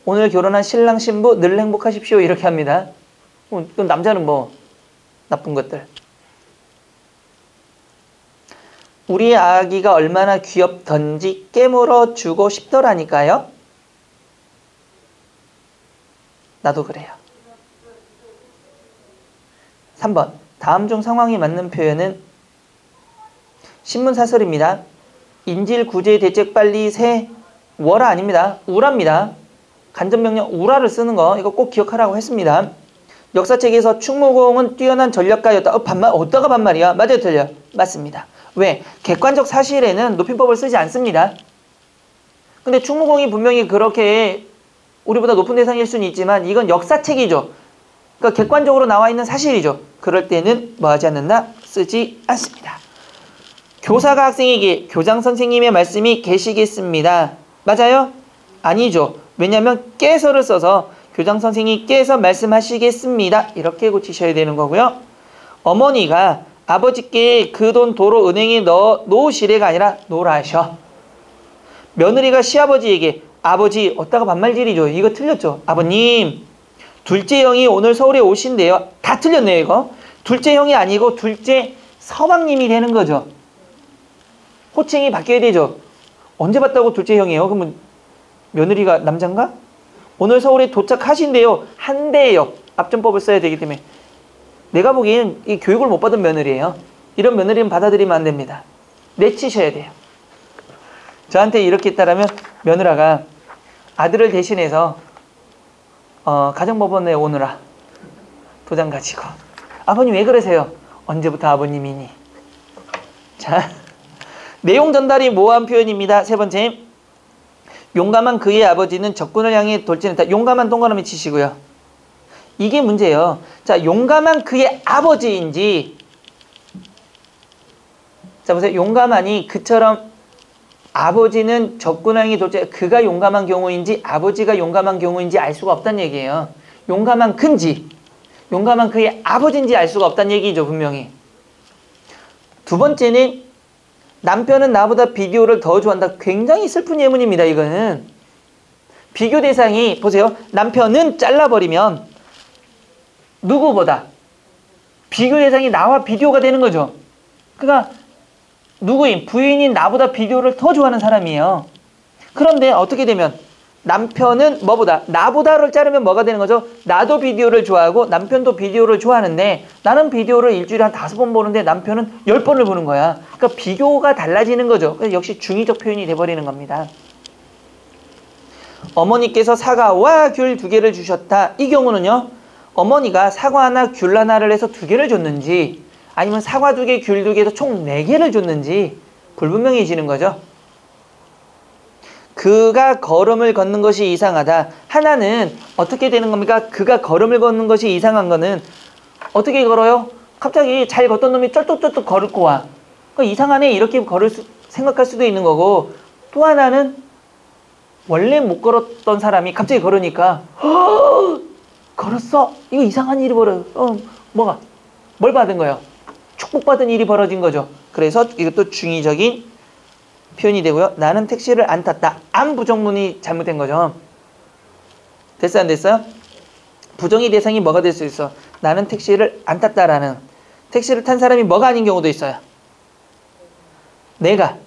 오늘 결혼한 신랑 신부 늘 행복하십시오 이렇게 합니다. 그럼 남자는 뭐 나쁜 것들. 우리 아기가 얼마나 귀엽던지 깨물어 주고 싶더라니까요. 나도 그래요. 3번 다음 중 상황이 맞는 표현은 신문사설입니다. 인질 구제 대책 빨리 세 워라 아닙니다. 우라입니다. 간접명령 우라를 쓰는 거 이거 꼭 기억하라고 했습니다. 역사책에서 충무공은 뛰어난 전략가였다. 어디다가 반말이야? 맞아요, 틀려? 맞습니다. 왜? 객관적 사실에는 높임법을 쓰지 않습니다. 근데 충무공이 분명히 그렇게 우리보다 높은 대상일 수는 있지만 이건 역사책이죠. 그러니까 객관적으로 나와 있는 사실이죠. 그럴 때는 뭐 하지 않는다? 쓰지 않습니다. 교사가 학생에게 교장 선생님의 말씀이 계시겠습니다. 맞아요? 아니죠. 왜냐하면 깨서를 써서 교장 선생님께서 말씀하시겠습니다. 이렇게 고치셔야 되는 거고요. 어머니가 아버지께 그 돈 도로 은행에 놓으시래가 아니라 놓으라셔. 며느리가 시아버지에게 아버지 어디다가 반말질이죠. 이거 틀렸죠. 아버님 둘째 형이 오늘 서울에 오신대요. 다 틀렸네요. 이거. 둘째 형이 아니고 둘째 서방님이 되는 거죠. 호칭이 바뀌어야 되죠. 언제 봤다고 둘째 형이에요? 그러면 며느리가 남잔가? 오늘 서울에 도착하신대요. 한대요. 앞전법을 써야 되기 때문에. 내가 보기엔 이 교육을 못 받은 며느리예요. 이런 며느리는 받아들이면 안 됩니다. 내치셔야 돼요. 저한테 이렇게 했다라면 며느라가 아들을 대신해서 가정법원에 오느라 도장 가지고 아버님 왜 그러세요? 언제부터 아버님이니? 자, 내용 전달이 모호한 표현입니다. 세 번째, 용감한 그의 아버지는 적군을 향해 돌진했다. 용감한 동그라미 치시고요. 이게 문제예요. 자, 용감한 그의 아버지인지, 자 보세요. 용감하니 그처럼 아버지는 적군을 향해 돌진, 그가 용감한 경우인지 아버지가 용감한 경우인지 알 수가 없다는 얘기예요. 용감한 근지, 용감한 그의 아버지인지 알 수가 없다는 얘기죠. 분명히. 두 번째는 남편은 나보다 비디오를 더 좋아한다. 굉장히 슬픈 예문입니다. 이거는. 비교 대상이 보세요. 남편은 잘라버리면 누구보다 비교 대상이 나와 비디오가 되는 거죠. 그러니까 누구인? 부인인 나보다 비디오를 더 좋아하는 사람이에요. 그런데 어떻게 되면 남편은 뭐보다? 나보다를 자르면 뭐가 되는 거죠? 나도 비디오를 좋아하고 남편도 비디오를 좋아하는데 나는 비디오를 일주일에 한 5번 보는데 남편은 10번을 보는 거야. 그러니까 비교가 달라지는 거죠. 역시 중의적 표현이 돼버리는 겁니다. 어머니께서 사과와 귤 2개를 주셨다. 이 경우는요. 어머니가 사과 하나, 귤 하나를 해서 2개를 줬는지 아니면 사과 2개, 귤 2개 해서 총 4개를 줬는지 불분명해지는 거죠. 그가 걸음을 걷는 것이 이상하다. 하나는 어떻게 되는 겁니까? 그가 걸음을 걷는 것이 이상한 거는 어떻게 걸어요? 갑자기 잘 걷던 놈이 쩔뚝쩔뚝 걸고 와. 그러니까 이상하네 이렇게 생각할 수도 있는 거고, 또 하나는 원래 못 걸었던 사람이 갑자기 걸으니까 걸었어? 이거 이상한 일이 뭐가? 뭘 받은 거예요? 축복받은 일이 벌어진 거죠. 그래서 이것도 중의적인 표현이 되고요. 나는 택시를 안 탔다. 안 부정문이 잘못된 거죠. 됐어요? 안 됐어요? 부정의 대상이 뭐가 될 수 있어? 나는 택시를 안 탔다라는. 택시를 탄 사람이 뭐가 아닌 경우도 있어요. 내가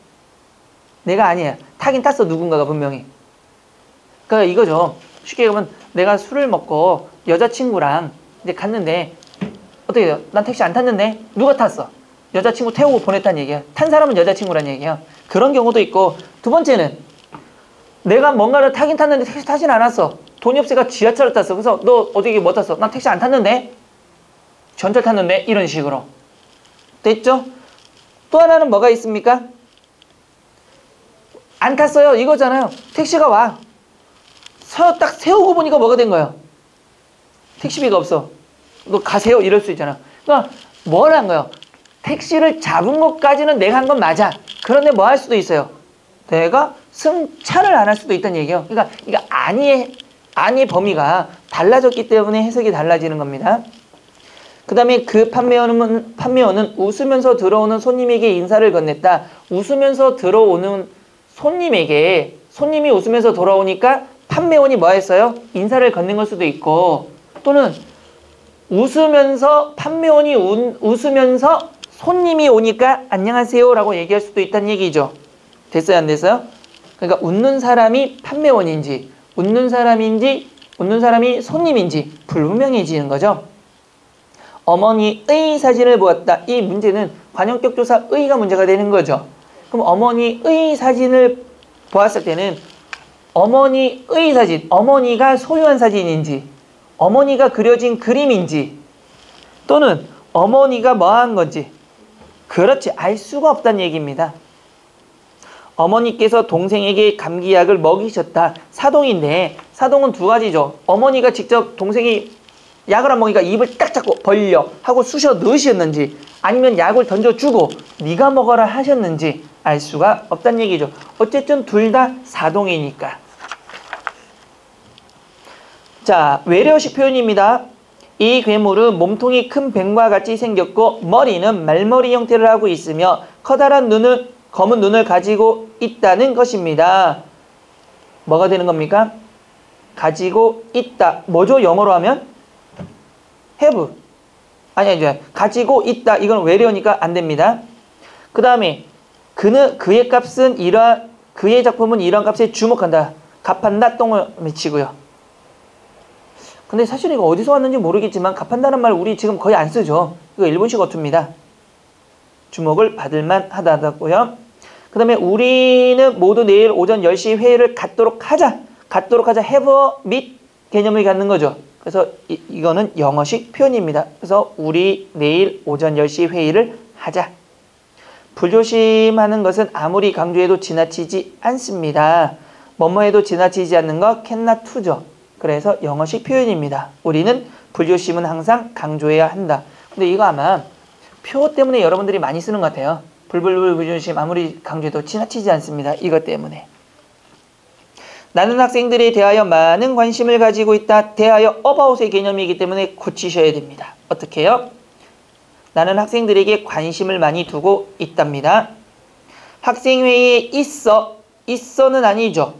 아니야. 타긴 탔어. 누군가가 분명히. 그러니까 이거죠. 쉽게 보면 내가 술을 먹고 여자친구랑 이제 갔는데 어떻게 돼요? 난 택시 안 탔는데 누가 탔어? 여자친구 태우고 보냈다는 얘기야. 탄 사람은 여자친구라는 얘기야. 그런 경우도 있고, 두 번째는 내가 뭔가를 타긴 탔는데 택시 타진 않았어. 돈이 없으니까 지하철을 탔어. 그래서 너 어디 뭐 탔어? 난 택시 안 탔는데? 전철 탔는데? 이런 식으로. 됐죠? 또 하나는 뭐가 있습니까? 안 탔어요. 이거잖아요. 택시가 와. 딱 세우고 보니까 뭐가 된 거예요? 택시비가 없어. 너 가세요. 이럴 수 있잖아. 그러니까 뭘 한 거예요? 택시를 잡은 것까지는 내가 한 건 맞아. 그런데 뭐 할 수도 있어요? 내가 승차를 안 할 수도 있다는 얘기예요. 그러니까 이거 아니의 범위가 달라졌기 때문에 해석이 달라지는 겁니다. 그 다음에 그 판매원은 웃으면서 들어오는 손님에게 인사를 건넸다. 웃으면서 들어오는 손님이 웃으면서 돌아오니까 판매원이 뭐 했어요? 인사를 건넨 걸 수도 있고, 또는 판매원이 웃으면서 손님이 오니까 안녕하세요 라고 얘기할 수도 있다는 얘기죠. 됐어요? 안 됐어요? 그러니까 웃는 사람이 판매원인지 웃는 사람이 손님인지 불분명해지는 거죠. 어머니의 사진을 보았다. 이 문제는 관용격 조사 의가 문제가 되는 거죠. 그럼 어머니의 사진을 보았을 때는 어머니의 사진, 어머니가 소유한 사진인지 어머니가 그려진 그림인지 또는 어머니가 뭐한 건지 그렇지 알 수가 없다는 얘기입니다. 어머니께서 동생에게 감기약을 먹이셨다. 사동인데 사동은 두 가지죠. 어머니가 직접 동생이 약을 안 먹으니까 입을 딱 잡고 벌려 하고 쑤셔 넣으셨는지 아니면 약을 던져주고 네가 먹어라 하셨는지 알 수가 없다는 얘기죠. 어쨌든 둘 다 사동이니까. 자, 외래어식 표현입니다. 이 괴물은 몸통이 큰 뱀과 같이 생겼고 머리는 말머리 형태를 하고 있으며 커다란 검은 눈을 가지고 있다는 것입니다. 뭐가 되는 겁니까? 가지고 있다. 뭐죠? 영어로 하면? have. 아니, 가지고 있다. 이건 외래어니까 안 됩니다. 그 다음에 그의 값은 그의 작품은 이러한 값에 주목한다. 값한다. 똥을 맺히고요. 근데 사실 이거 어디서 왔는지 모르겠지만 값한다는 말 우리 지금 거의 안 쓰죠. 이거 일본식 어투입니다. 주목을 받을만 하다고요. 그 다음에 우리는 모두 내일 오전 10시 회의를 갖도록 하자. have meet 개념을 갖는 거죠. 그래서 이거는 영어식 표현입니다. 그래서 우리 내일 오전 10시 회의를 하자. 불조심하는 것은 아무리 강조해도 지나치지 않습니다. 뭐뭐해도 지나치지 않는 거 cannot to죠. 그래서 영어식 표현입니다. 우리는 불조심은 항상 강조해야 한다. 근데 이거 아마 표 때문에 여러분들이 많이 쓰는 것 같아요. 불조심 아무리 강조해도 지나치지 않습니다. 이것 때문에. 나는 학생들에 대하여 많은 관심을 가지고 있다. 대하여 about의 개념이기 때문에 고치셔야 됩니다. 어떻게 해요? 나는 학생들에게 관심을 많이 두고 있답니다. 학생회의에 있어는 아니죠.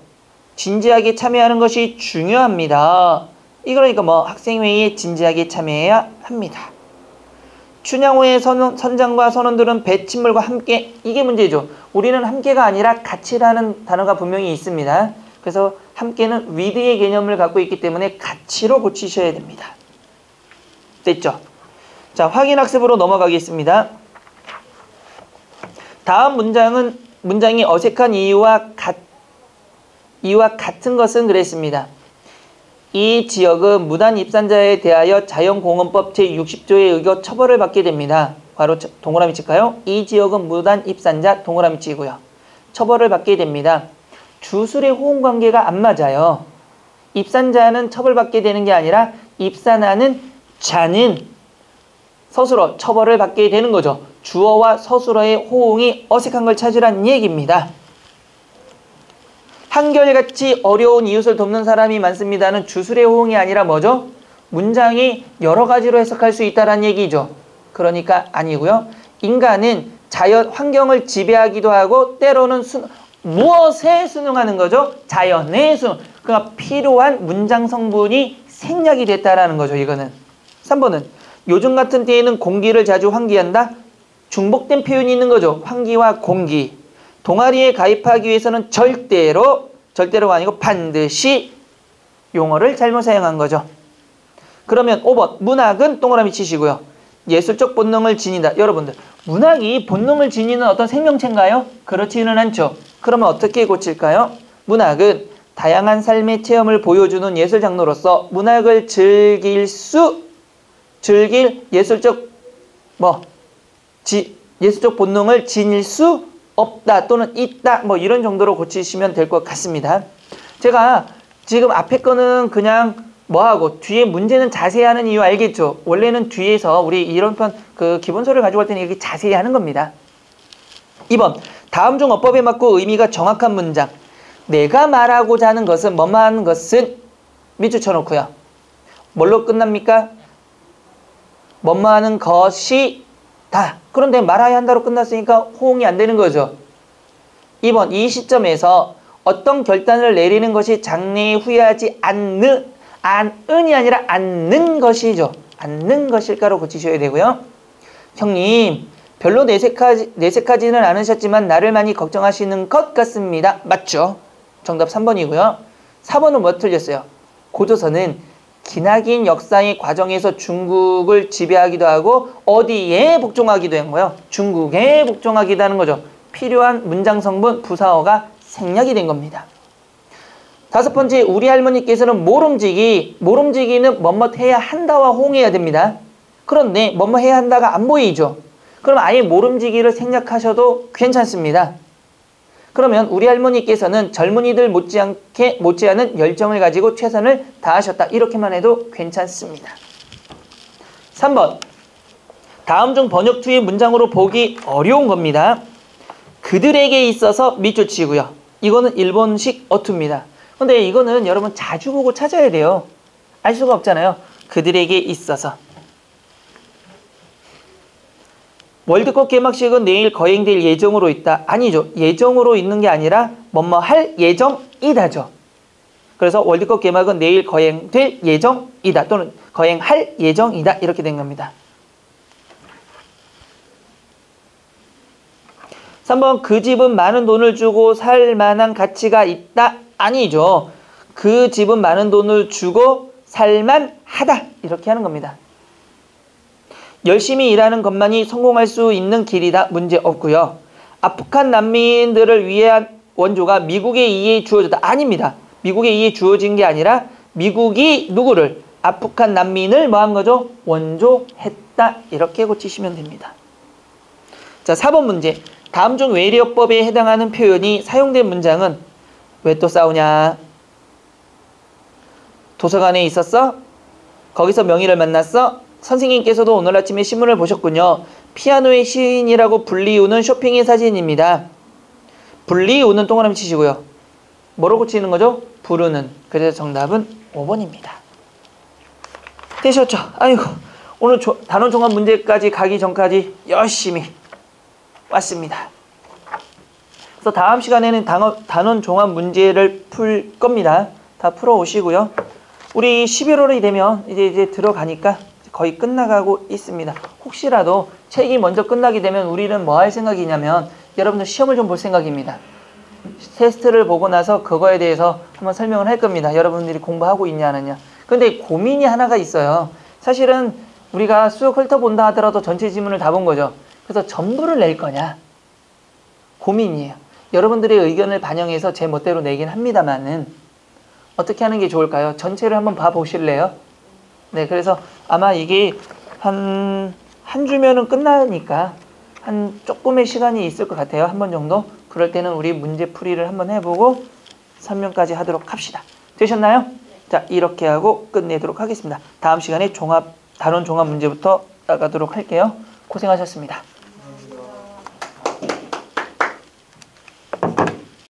진지하게 참여하는 것이 중요합니다. 그러니까 뭐 학생회의에 진지하게 참여해야 합니다. 춘향호의 선장과 선원들은 배친물과 함께 이게 문제죠. 우리는 함께가 아니라 같이라는 단어가 분명히 있습니다. 그래서 함께는 with의 개념을 갖고 있기 때문에 같이로 고치셔야 됩니다. 됐죠? 자, 확인학습으로 넘어가겠습니다. 다음 문장이 어색한 이유와 같은 것은 그랬습니다. 이 지역은 무단 입산자에 대하여 자연공원법 제60조에 의거 처벌을 받게 됩니다. 바로 동그라미 칠까요? 이 지역은 무단 입산자 동그라미 치고요. 처벌을 받게 됩니다. 주술의 호응 관계가 안 맞아요. 입산자는 처벌받게 되는 게 아니라 입산하는 자는 서술어 처벌을 받게 되는 거죠. 주어와 서술어의 호응이 어색한 걸 찾으란 얘기입니다. 한결같이 어려운 이웃을 돕는 사람이 많습니다는 주술의 호응이 아니라 뭐죠? 문장이 여러 가지로 해석할 수 있다는 얘기죠. 그러니까 아니고요. 인간은 자연 환경을 지배하기도 하고 때로는 무엇에 순응하는 거죠? 자연의 순응. 그러니까 필요한 문장 성분이 생략이 됐다라는 거죠. 이거는. 3번은 요즘 같은 때에는 공기를 자주 환기한다. 중복된 표현이 있는 거죠. 환기와 공기. 동아리에 가입하기 위해서는 절대로가 아니고 반드시 용어를 잘못 사용한 거죠. 그러면 5번 문학은 동그라미 치시고요. 예술적 본능을 지닌다. 여러분들 문학이 본능을 지니는 어떤 생명체인가요? 그렇지는 않죠. 그러면 어떻게 고칠까요? 문학은 다양한 삶의 체험을 보여주는 예술 장르로서 문학을 즐길 예술적 본능을 지닐 수 없다 또는 있다 이런 정도로 고치시면 될 것 같습니다. 제가 지금 앞에 거는 그냥 뒤에 문제는 자세히 하는 이유 알겠죠? 원래는 뒤에서 우리 이런 편 기본소를 가지고 갈 때는 이렇게 자세히 하는 겁니다. 2번 다음 중 어법에 맞고 의미가 정확한 문장. 내가 말하고자 하는 것은 뭐만 것은 밑줄 쳐놓고요. 뭘로 끝납니까? 뭐뭐 하는 것이 다. 그런데 말아야 한다로 끝났으니까 호응이 안 되는 거죠. 2번 이 시점에서 어떤 결단을 내리는 것이 장래에 후회하지 않은이 아니라 않는 것이죠. 않는 것일까로 고치셔야 되고요. 형님 별로 내색하지는 않으셨지만 나를 많이 걱정하시는 것 같습니다. 맞죠? 정답 3번이고요. 4번은 뭐 틀렸어요? 고조선은 기나긴 역사의 과정에서 중국을 지배하기도 하고 어디에 복종하기도 한 거예요. 중국에 복종하기도 하는 거죠. 필요한 문장 성분 부사어가 생략이 된 겁니다. 다섯 번째, 우리 할머니께서는 모름지기는 뭐뭐 해야 한다와 호응해야 됩니다. 그런데 뭐뭐 해야 한다가 안 보이죠. 그럼 아예 모름지기를 생략하셔도 괜찮습니다. 그러면 우리 할머니께서는 젊은이들 못지않은 열정을 가지고 최선을 다하셨다. 이렇게만 해도 괜찮습니다. 3번. 다음 중 번역투의 문장으로 보기 어려운 겁니다. 그들에게 있어서 밑줄 치고요. 이거는 일본식 어투입니다. 근데 이거는 여러분 자주 보고 찾아야 돼요. 알 수가 없잖아요. 그들에게 있어서. 월드컵 개막식은 내일 거행될 예정으로 있다. 아니죠. 예정으로 있는 게 아니라 뭐뭐 할 예정이다죠. 그래서 월드컵 개막은 내일 거행될 예정이다. 또는 거행할 예정이다. 이렇게 된 겁니다. 3번 그 집은 많은 돈을 주고 살 만한 가치가 있다. 아니죠. 그 집은 많은 돈을 주고 살만하다. 이렇게 하는 겁니다. 열심히 일하는 것만이 성공할 수 있는 길이다. 문제 없고요. 아프간 난민들을 위한 원조가 미국에 의해 주어졌다. 아닙니다. 미국에 의해 주어진 게 아니라 미국이 누구를? 아프간 난민을 뭐 한 거죠? 원조했다. 이렇게 고치시면 됩니다. 자, 4번 문제. 다음 중 외래어법에 해당하는 표현이 사용된 문장은 왜 또 싸우냐? 도서관에 있었어? 거기서 명희를 만났어? 선생님께서도 오늘 아침에 신문을 보셨군요. 피아노의 시인이라고 불리우는 쇼핑의 사진입니다. 불리우는 동그라미 치시고요. 뭐로 고치는 거죠? 부르는. 그래서 정답은 5번입니다. 되셨죠? 아이고, 오늘 단원 종합 문제까지 가기 전까지 열심히 왔습니다. 그래서 다음 시간에는 단원 종합 문제를 풀 겁니다. 다 풀어 오시고요. 우리 11월이 되면 이제 들어가니까 거의 끝나가고 있습니다. 혹시라도 책이 먼저 끝나게 되면 우리는 뭐 할 생각이냐면 여러분들 시험을 좀 볼 생각입니다. 테스트를 보고 나서 그거에 대해서 한번 설명을 할 겁니다. 여러분들이 공부하고 있냐 안 하냐. 근데 고민이 하나가 있어요. 사실은 우리가 수학 훑어본다 하더라도 전체 지문을 다 본 거죠. 그래서 전부를 낼 거냐 고민이에요. 여러분들의 의견을 반영해서 제 멋대로 내긴 합니다만은 어떻게 하는 게 좋을까요? 전체를 한번 봐보실래요? 네, 그래서 아마 이게 한 주면은 끝나니까 한 조금의 시간이 있을 것 같아요. 한 번 정도. 그럴 때는 우리 문제 풀이를 한번 해보고 설명까지 하도록 합시다. 되셨나요? 자, 이렇게 하고 끝내도록 하겠습니다. 다음 시간에 단원 종합 문제부터 나가도록 할게요. 고생하셨습니다.